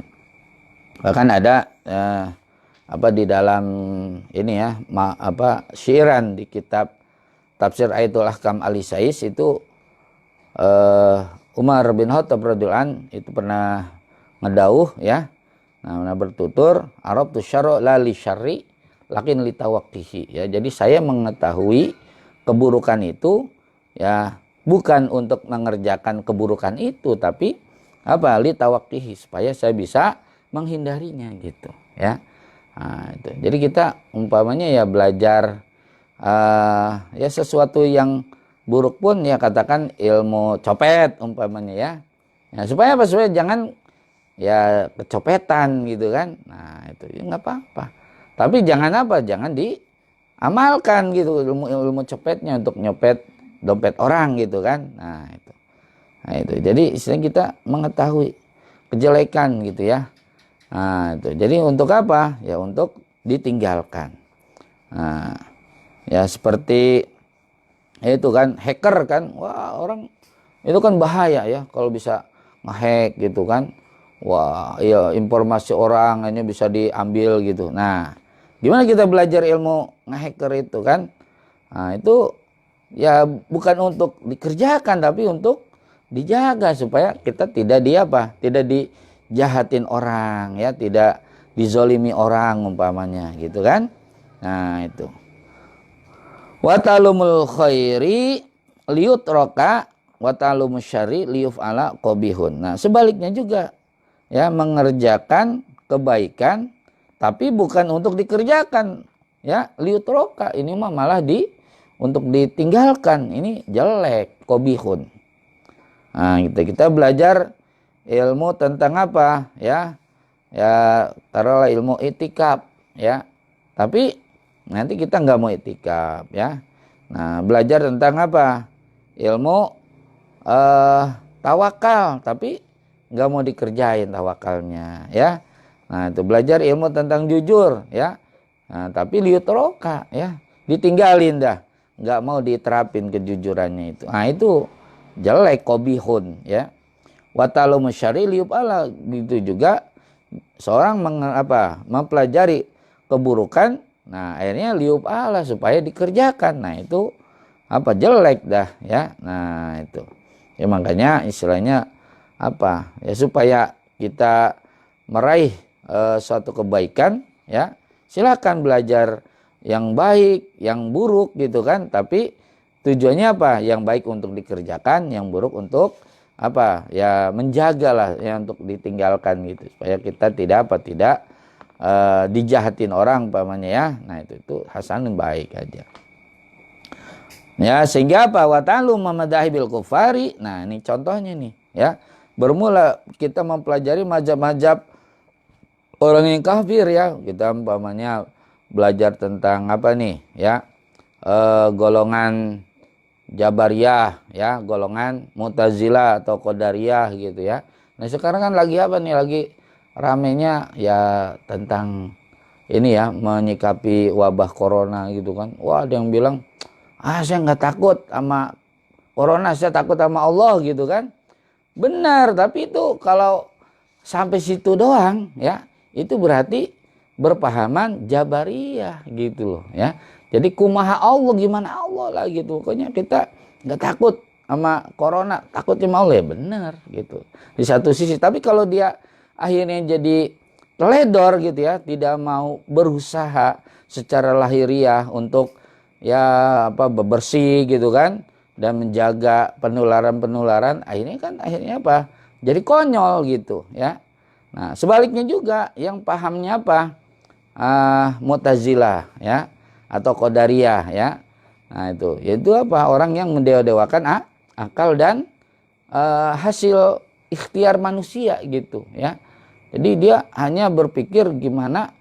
Bahkan ada di dalam ini ya, syairan di kitab Tafsir Ayatul Ahkam Al-Isais itu Umar bin Khattab radhiyallahu anhu itu pernah ngedauh ya. Nah, pernah bertutur, Arabtu syarra la li syarri lakin li tawaqqihi ya. Jadi saya mengetahui keburukan itu ya bukan untuk mengerjakan keburukan itu, tapi apa? Li tawaqqihi, supaya saya bisa menghindarinya gitu ya. Nah, itu. Jadi kita umpamanya ya belajar ya sesuatu yang buruk pun ya, katakan ilmu copet umpamanya ya. Ya supaya apa? Supaya jangan ya kecopetan gitu kan. Nah itu ya nggak apa-apa. Tapi jangan apa? Jangan diamalkan gitu ilmu copetnya untuk nyopet dompet orang gitu kan. Nah itu. Nah itu. Jadi istilahnya kita mengetahui kejelekan gitu ya. Nah itu. Jadi untuk apa? Ya untuk ditinggalkan. Nah, ya seperti itu kan, hacker kan, wah orang itu kan bahaya ya kalau bisa ngehack gitu kan. Wah ya, informasi orang hanya bisa diambil gitu. Nah gimana kita belajar ilmu ngehacker itu kan. Nah itu ya bukan untuk dikerjakan tapi untuk dijaga supaya kita tidak tidak dijahatin orang ya, tidak dizolimi orang umpamanya gitu kan. Nah itu. Wa talumul khairi liyutraka wa talumus syarri liyuf'ala qabihun. Nah, sebaliknya juga ya, mengerjakan kebaikan tapi bukan untuk dikerjakan ya, liyutroka ini mah malah untuk ditinggalkan, ini jelek, qabihun. Nah, kita belajar ilmu tentang apa ya? Ya, taruhlah ilmu itikaf ya. Tapi nanti kita nggak mau itikaf ya. Nah, belajar tentang apa? Ilmu tawakal, tapi nggak mau dikerjain tawakalnya ya. Nah, itu belajar ilmu tentang jujur ya. Nah, tapi liutroka ya, ditinggalin dah, nggak mau diterapin kejujurannya itu. Nah, itu jelek, qabihun ya. Watalu musyari liupala, gitu juga seorang mempelajari keburukan. Nah, akhirnya liup Allah supaya dikerjakan. Nah, itu jelek dah ya. Nah, itu. Ya makanya istilahnya ya, supaya kita meraih suatu kebaikan ya, silakan belajar yang baik, yang buruk gitu kan, tapi tujuannya apa? Yang baik untuk dikerjakan, yang buruk untuk ya menjagalah ya, untuk ditinggalkan gitu, supaya kita tidak dijahatin orang umpamanya ya. Nah, itu hasanun baik aja. Ya, sehingga wa ta'allum mamadahi bil kufari. Nah, ini contohnya nih ya. Bermula kita mempelajari mazhab-mazhab orang yang kafir ya. Kita umpamanya belajar tentang ya? Golongan Jabariyah ya, golongan Mu'tazilah atau Qadariyah gitu ya. Nah, sekarang kan lagi lagi ramenya ya tentang ini ya, menyikapi wabah corona gitu kan. Wah, ada yang bilang, saya nggak takut sama corona, saya takut sama Allah gitu kan. Benar, tapi itu kalau sampai situ doang ya, itu berarti berpahaman Jabariyah gitu loh ya. Jadi kumaha Allah, gimana Allah lah gitu. Pokoknya kita nggak takut sama corona, takut sama Allah, ya benar gitu. Di satu sisi, tapi kalau dia akhirnya jadi teledor gitu ya, tidak mau berusaha secara lahiriah untuk ya bebersih gitu kan, dan menjaga penularan, akhirnya jadi konyol gitu ya. Nah, sebaliknya juga yang pahamnya Mu'tazilah ya, atau Qadariyah ya. Nah, itu yaitu orang yang mendewa-dewakan akal dan hasil ikhtiar manusia gitu ya. Jadi dia hanya berpikir gimana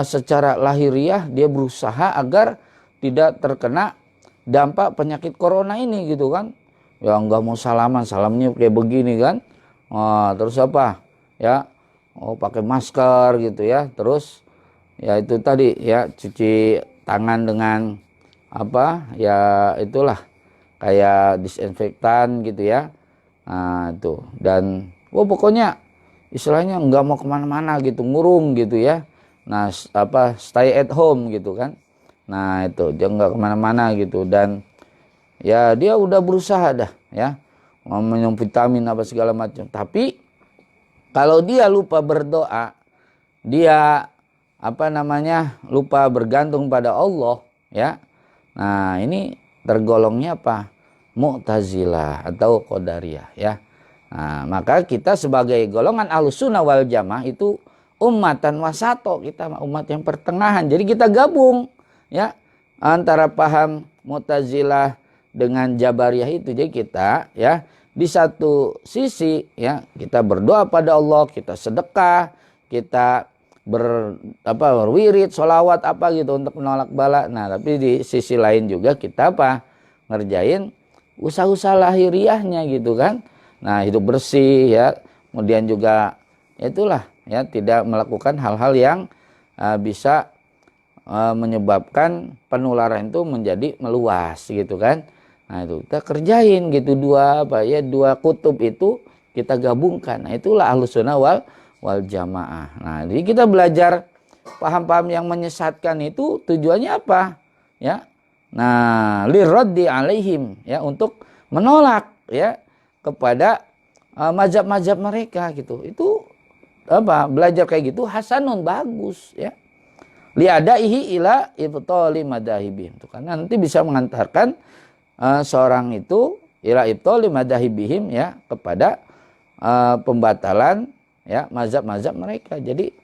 secara lahiriah dia berusaha agar tidak terkena dampak penyakit corona ini gitu kan. Ya nggak mau salamnya kayak begini kan. Terus ya, pakai masker gitu ya. Terus ya itu tadi ya, cuci tangan dengan ya itulah kayak disinfektan gitu ya. Nah, itu. Dan pokoknya istilahnya nggak mau kemana-mana gitu, ngurung gitu ya. Nah, stay at home gitu kan. Nah, itu dia nggak kemana-mana gitu. Dan ya dia udah berusaha dah ya, mau minum vitamin segala macam. Tapi kalau dia lupa berdoa, dia lupa bergantung pada Allah ya. Nah, ini tergolongnya Mu'tazilah atau Qadariyah ya. Nah, maka kita sebagai golongan Ahlussunnah wal Jamaah itu ummatan wasato, kita umat yang pertengahan. Jadi kita gabung ya antara paham Mu'tazilah dengan Jabariyah itu. Jadi kita ya di satu sisi ya, kita berdoa pada Allah, kita sedekah, kita berwirid, sholawat gitu untuk menolak bala. Nah, tapi di sisi lain juga kita ngerjain usaha-usaha lahiriahnya gitu kan. Nah, hidup bersih ya, kemudian juga itulah ya, tidak melakukan hal-hal yang bisa menyebabkan penularan itu menjadi meluas gitu kan. Nah, itu kita kerjain gitu, dua kutub itu kita gabungkan. Nah, itulah Ahlussunnah wal Jamaah. Nah, jadi kita belajar paham-paham yang menyesatkan itu tujuannya apa? Ya. Nah, liraddi alaihim, ya, untuk menolak, ya, kepada mazhab-mazhab mereka gitu. Itu apa? Belajar kayak gitu hasanun, bagus, ya. Liadaihi ila ibtali madahibihim. Karena nanti bisa mengantarkan seorang itu ila ibtali madahibihim, ya, kepada pembatalan, ya, mazhab-mazhab mereka. Jadi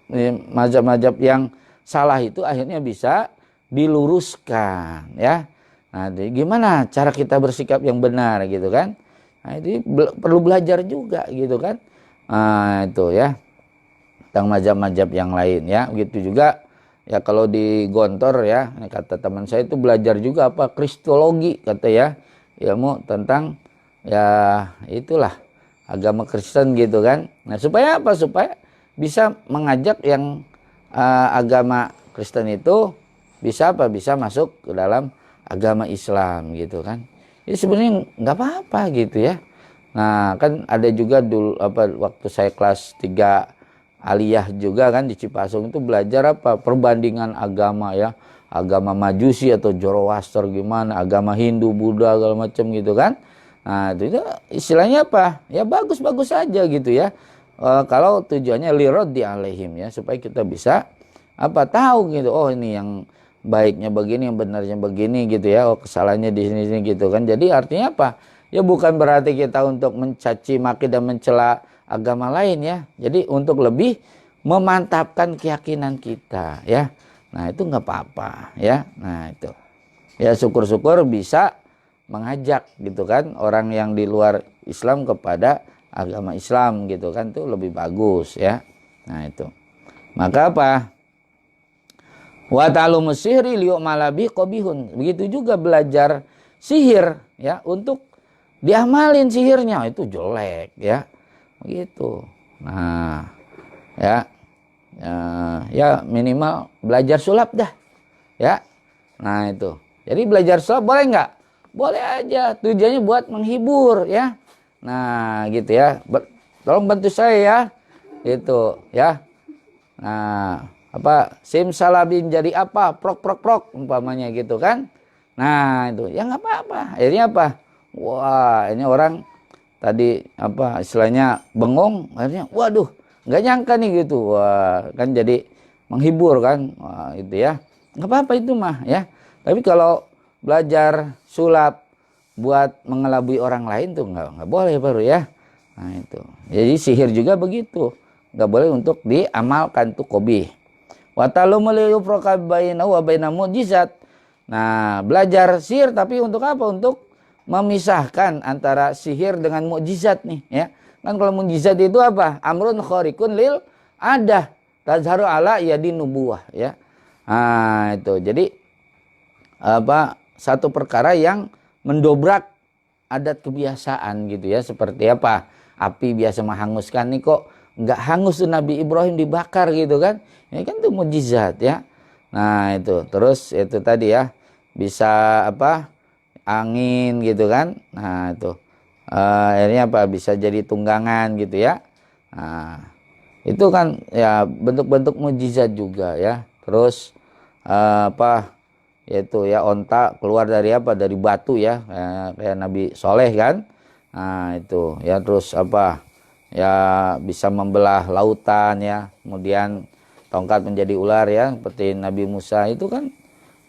mazhab-mazhab yang salah itu akhirnya bisa diluruskan, ya. Nah, gimana cara kita bersikap yang benar gitu kan? Nah, itu perlu belajar juga gitu kan? Nah, itu ya, tentang mazhab-mazhab yang lain, ya. Begitu juga ya kalau di Gontor, ya, kata teman saya itu belajar juga apa, kristologi kata, ya, ilmu tentang, ya, itulah agama Kristen gitu kan. Nah, supaya apa? Supaya bisa mengajak yang agama Kristen itu bisa apa? Bisa masuk ke dalam agama Islam gitu kan. Jadi sebenarnya nggak apa-apa gitu, ya. Nah, kan ada juga dulu apa, waktu saya kelas 3 aliyah juga kan di Cipasung itu belajar apa? Perbandingan agama, ya. Agama Majusi atau Zoroaster gimana, agama Hindu, Buddha segala macam gitu kan. Nah, itu istilahnya apa? Ya bagus-bagus saja gitu, ya. Kalau tujuannya liraddi alaihim, ya, supaya kita bisa apa? Tahu gitu. Oh, ini yang baiknya begini, yang benarnya begini gitu, ya. Oh, kesalahannya di sini gitu kan. Jadi artinya apa? Ya bukan berarti kita untuk mencaci maki dan mencela agama lain, ya. Jadi untuk lebih memantapkan keyakinan kita, ya. Nah, itu nggak apa-apa, ya. Nah, itu. Ya syukur-syukur bisa mengajak gitu kan orang yang di luar Islam kepada agama Islam gitu kan, itu lebih bagus, ya. Nah, itu. Maka apa? Wa ta'lumus sihri liyu'mala bi qabihun. Begitu juga belajar sihir, ya, untuk diamalin sihirnya itu jelek, ya. Begitu. Nah, ya. Ya minimal belajar sulap dah, ya. Nah, itu. Jadi belajar sulap boleh nggak? Boleh aja. Tujuannya buat menghibur, ya. Nah, gitu, ya. Tolong bantu saya, ya. Gitu, ya. Nah, apa? Simsalabim jadi apa? Prok prok prok umpamanya gitu kan. Nah, itu. Ya nggak apa-apa. Akhirnya apa? Wah, ini orang tadi apa istilahnya bengong, akhirnya waduh, nggak nyangka nih gitu. Wah, kan jadi menghibur kan. Wah, itu, ya. Nggak apa-apa itu mah, ya. Tapi kalau belajar sulap buat mengelabui orang lain tuh nggak boleh baru, ya. Nah, itu. Jadi sihir juga begitu. Nggak boleh untuk diamalkan tuh qabih. Wa ta'allumul yufraqa bainahu wa baina mujizat. Nah, belajar sihir tapi untuk apa? Untuk memisahkan antara sihir dengan mukjizat nih, ya. Kan kalau mukjizat itu apa? Amrun khariqun lil adah tazharu ala yadi nubuwah, ya. Nah, itu. Jadi apa? Satu perkara yang mendobrak adat kebiasaan gitu, ya. Seperti apa? Api biasa menghanguskan, nih kok nggak hangus tuh Nabi Ibrahim dibakar gitu kan. Ini kan tuh mukjizat, ya. Nah, itu. Terus itu tadi, ya. Bisa apa? Angin gitu kan. Nah, itu akhirnya apa? Bisa jadi tunggangan gitu, ya. Nah, itu kan ya bentuk-bentuk mukjizat juga, ya. Terus apa? Yaitu, ya, onta keluar dari apa? Dari batu, ya. Kayak Nabi Soleh kan. Nah, itu, ya. Terus apa? Ya bisa membelah lautan, ya. Kemudian tongkat menjadi ular, ya, seperti Nabi Musa itu kan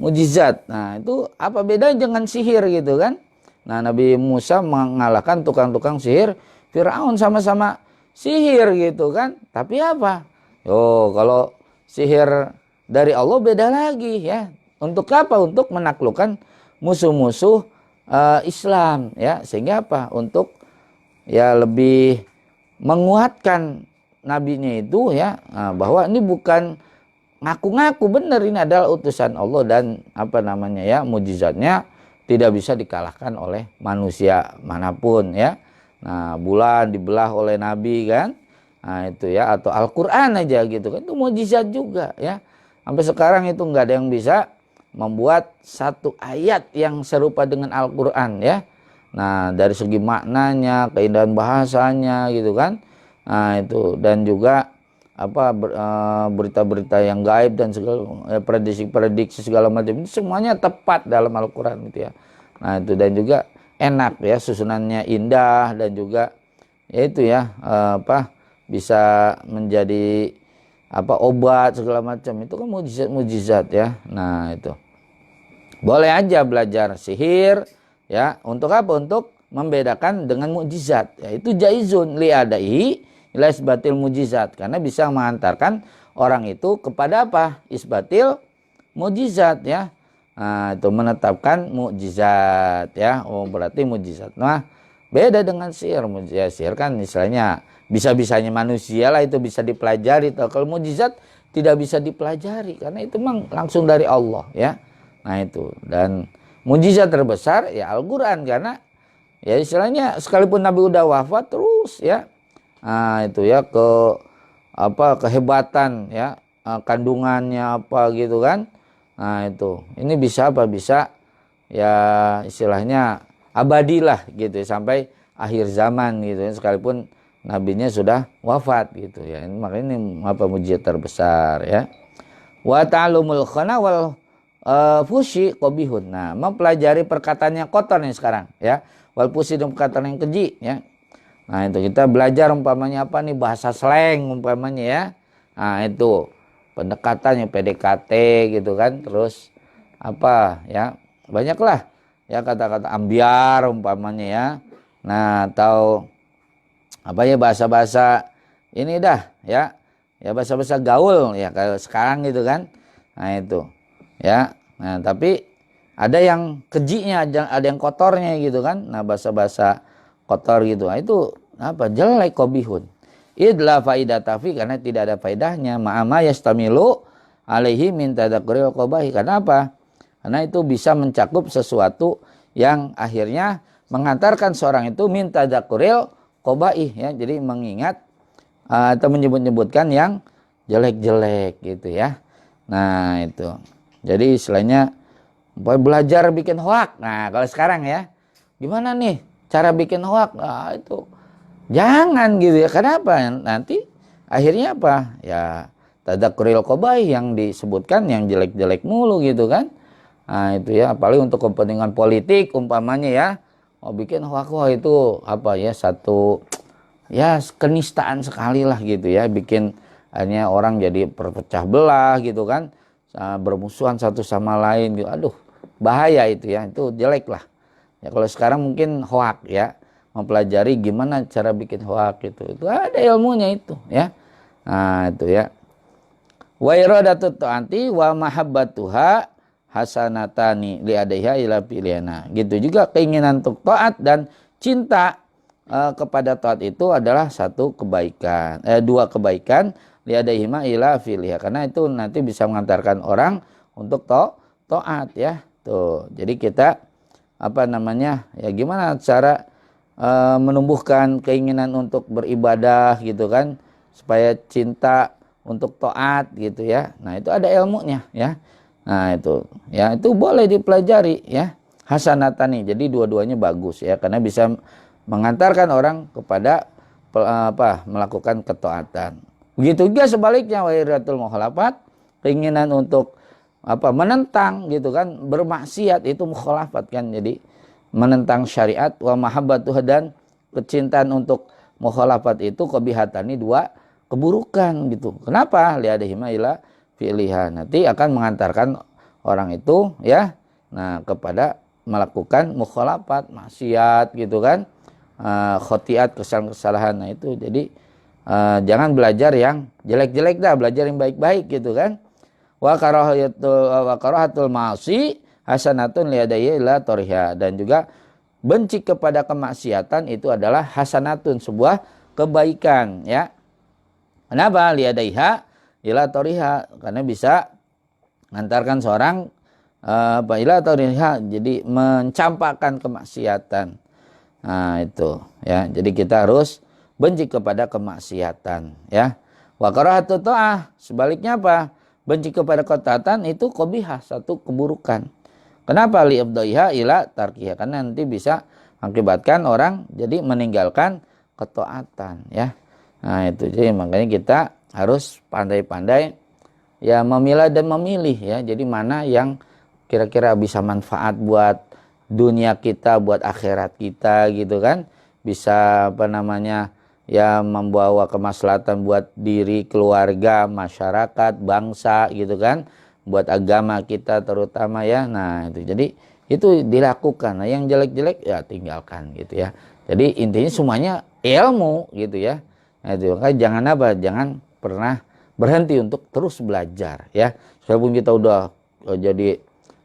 mujizat. Nah, itu apa bedanya dengan sihir gitu kan? Nah, Nabi Musa mengalahkan tukang-tukang sihir Firaun, sama-sama sihir gitu kan. Tapi apa? Kalau sihir dari Allah beda lagi, ya. Untuk apa? Untuk menaklukkan musuh-musuh Islam, ya. Sehingga apa? Untuk, ya, lebih menguatkan nabinya itu, ya, bahwa ini bukan ngaku-ngaku, benar ini adalah utusan Allah dan apa namanya, ya, mujizatnya tidak bisa dikalahkan oleh manusia manapun, ya. Nah, bulan dibelah oleh Nabi kan. Nah, itu, ya, atau Al-Qur'an aja gitu kan, itu mujizat juga, ya. Sampai sekarang itu nggak ada yang bisa membuat satu ayat yang serupa dengan Al-Qur'an, ya. Nah, dari segi maknanya, keindahan bahasanya gitu kan. Nah, itu, dan juga berita-berita yang gaib dan segala prediksi segala macam itu semuanya tepat dalam Al-Qur'an gitu ya. Nah, itu dan juga enak ya, susunannya indah dan juga ya itu ya bisa menjadi obat segala macam, itu kan mujizat ya. Nah, itu boleh aja belajar sihir ya, untuk apa? Untuk membedakan dengan mukjizat ya, itu jaizun liadaihi ila isbatil mujizat, karena bisa mengantarkan orang itu kepada apa? Isbatil mujizat ya. Nah, itu menetapkan mukjizat ya. Oh, berarti mukjizat. Nah, beda dengan sihir. Mujizat sihir kan istilahnya bisa-bisanya manusia lah, itu bisa dipelajari. Kalau mukjizat tidak bisa dipelajari karena itu memang langsung dari Allah ya. Nah, itu. Dan mukjizat terbesar ya Al-Qur'an, karena ya istilahnya sekalipun Nabi udah wafat terus ya. Nah, itu ya kehebatan ya, kandungannya apa gitu kan. Nah, itu. Ini bisa bisa ya istilahnya abadilah gitu ya, sampai akhir zaman gitu ya, sekalipun nabinya sudah wafat gitu ya. Makanya ini mujizat terbesar ya. Wa ta'allumul khana wal fushi qabihun. Nah, mempelajari perkataan yang kotor nih sekarang ya. Wal fushi dan perkataan yang keji ya. Nah, itu kita belajar umpamanya apa nih, bahasa slang umpamanya ya. Nah, itu pendekatannya PDKT gitu kan. Terus apa ya, banyaklah ya kata-kata ambiar umpamanya ya. Nah, atau apa ya, bahasa-bahasa ini dah ya. Ya bahasa-bahasa gaul ya kalau sekarang gitu kan. Nah, itu ya. Nah, tapi ada yang kejinya, ada yang kotornya gitu kan. Nah, bahasa-bahasa kotor gitu. Nah, itu jelek, qabihun. Idla faidata fi, karena tidak ada faedahnya, ma'ama yastamilu alaihi min tadakkuril qabahi. Karena apa? Karena itu bisa mencakup sesuatu yang akhirnya mengantarkan seorang itu min tadakkuril qabahi ya. Jadi mengingat atau menyebut-nyebutkan yang jelek-jelek gitu ya. Nah, itu. Jadi istilahnya belajar bikin hoak. Nah, kalau sekarang ya, gimana nih cara bikin hoak? Nah, itu jangan gitu ya. Kenapa? Nanti akhirnya apa? Ya tadakkuril qabaih yang disebutkan yang jelek-jelek mulu gitu kan. Nah, itu ya, apalagi untuk kepentingan politik umpamanya ya. Mau bikin hoak, wah itu apa ya, satu ya kenistaan sekali lah gitu ya, bikin akhirnya orang jadi berpecah belah gitu kan, bermusuhan satu sama lain gitu. Aduh, bahaya itu ya, itu jelek lah ya. Kalau sekarang mungkin hoak ya, mempelajari gimana cara bikin hoak itu ada ilmunya itu ya. Nah, itu ya, wa iradatut ta'ati wa mahabbatuha hasanatani liadaiha ila pilihana. Gitu juga keinginan untuk taat dan cinta kepada taat itu adalah satu kebaikan, dua kebaikan liadaihima ila filiha, karena itu nanti bisa mengantarkan orang untuk taat ya. Tuh, jadi kita ya gimana cara menumbuhkan keinginan untuk beribadah gitu kan, supaya cinta untuk taat gitu ya. Nah, itu ada ilmunya ya. Nah, itu ya, itu boleh dipelajari ya, hasanatani. Jadi dua-duanya bagus ya, karena bisa mengantarkan orang kepada melakukan ketaatan. Begitu juga sebaliknya, wairatul mukhalafat, keinginan untuk menentang gitu kan, bermaksiat, itu mukhalafat kan. Jadi menentang syariat, wa mahabbatuh, dan kecintaan untuk mukhalafat itu qabihatani, dua keburukan gitu. Kenapa? Liadahima ila fi'liha, nanti akan mengantarkan orang itu ya, nah, kepada melakukan mukhalafat, maksiat gitu kan, khotiat, kesalahan-kesalahan. Nah, itu jadi jangan belajar yang jelek-jelek dah, belajar yang baik-baik gitu kan. Wa karahatul ma'asi hasanatun liyadayya ila toriha, dan juga benci kepada kemaksiatan itu adalah hasanatun, sebuah kebaikan ya. Kenapa? Liyadayha ila toriha, karena bisa mengantarkan seorang ila toriha, jadi mencampakkan kemaksiatan. Nah, itu ya, jadi kita harus benci kepada kemaksiatan ya. Wa karahatut ta'ah, sebaliknya apa? Benci kepada ketaatan itu qabihah, satu keburukan. Kenapa? Li'ibdaiha ila tarkiha, karena nanti bisa mengakibatkan orang jadi meninggalkan ketaatan ya. Nah, itu jadi makanya kita harus pandai-pandai ya memilah dan memilih ya. Jadi mana yang kira-kira bisa manfaat buat dunia kita, buat akhirat kita gitu kan. Bisa apa namanya ya membawa kemaslahatan buat diri, keluarga, masyarakat, bangsa gitu kan. Buat agama kita terutama ya. Nah, itu. Jadi itu dilakukan. Nah, yang jelek-jelek ya tinggalkan gitu ya. Jadi intinya semuanya ilmu gitu ya. Nah, itu makanya jangan apa? Jangan pernah berhenti untuk terus belajar ya. Sekalipun kita udah jadi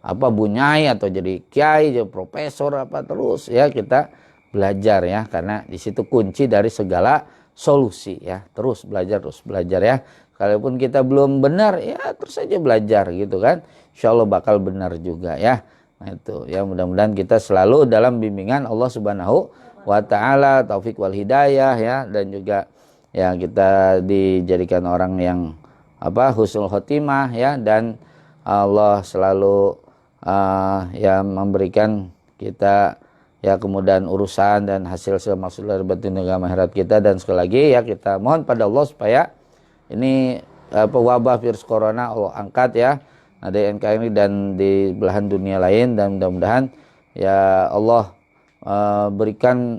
apa bunyai atau jadi kiai, jadi profesor apa terus ya kita belajar ya, karena di situ kunci dari segala solusi ya. Terus belajar ya. Kalaupun kita belum benar ya terus saja belajar gitu kan. Insya Allah bakal benar juga ya. Nah itu ya, mudah-mudahan kita selalu dalam bimbingan Allah Subhanahu wa taala, taufik wal hidayah ya, dan juga ya kita dijadikan orang yang apa husnul khotimah ya, dan Allah selalu ya memberikan kita ya kemudahan urusan dan hasil maksud dari batin agama akhirat kita. Dan sekali lagi ya kita mohon pada Allah supaya ini wabah virus corona Allah angkat ya, ada NKRI dan di belahan dunia lain, dan mudah-mudahan ya Allah berikan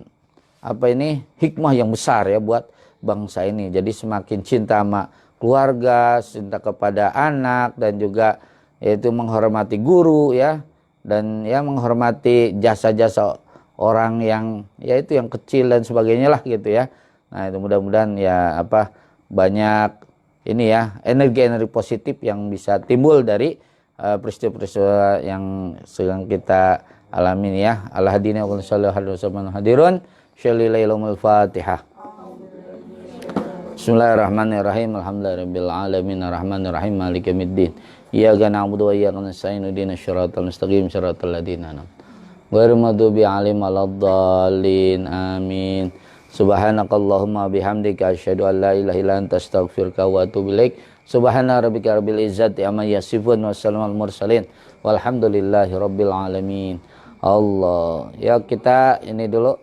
apa ini hikmah yang besar ya buat bangsa ini. Jadi semakin cinta sama keluarga, cinta kepada anak, dan juga yaitu menghormati guru ya, dan ya menghormati jasa-jasa orang yang yaitu yang kecil dan sebagainya lah gitu ya. Nah itu mudah-mudahan ya apa banyak ini ya energi-energi positif yang bisa timbul dari peristiwa-peristiwa yang sedang kita alami ya. Al-hadina wa sallallahu alaihi wasallam hadirun syalilailamul fatihah. Bismillahirrahmanirrahim. Alhamdulillahirabbil alamin arrahmanirrahim maliki yaumiddin. Iyyaka na'budu wa iyyaka nasta'in ihdinas siratal mustaqim siratal ladzina an'amta ghairil maghdubi 'alaihim waladdallin. Amin. Subhanakallahumma bihamdika asyhadu an la ilaha illa anta astaghfiruka wa atubu ilaik. Subhana rabbika rabbil izzati amma yasifun wa salamun al mursalin walhamdulillahi rabbil alamin. Allah ya, kita ini dulu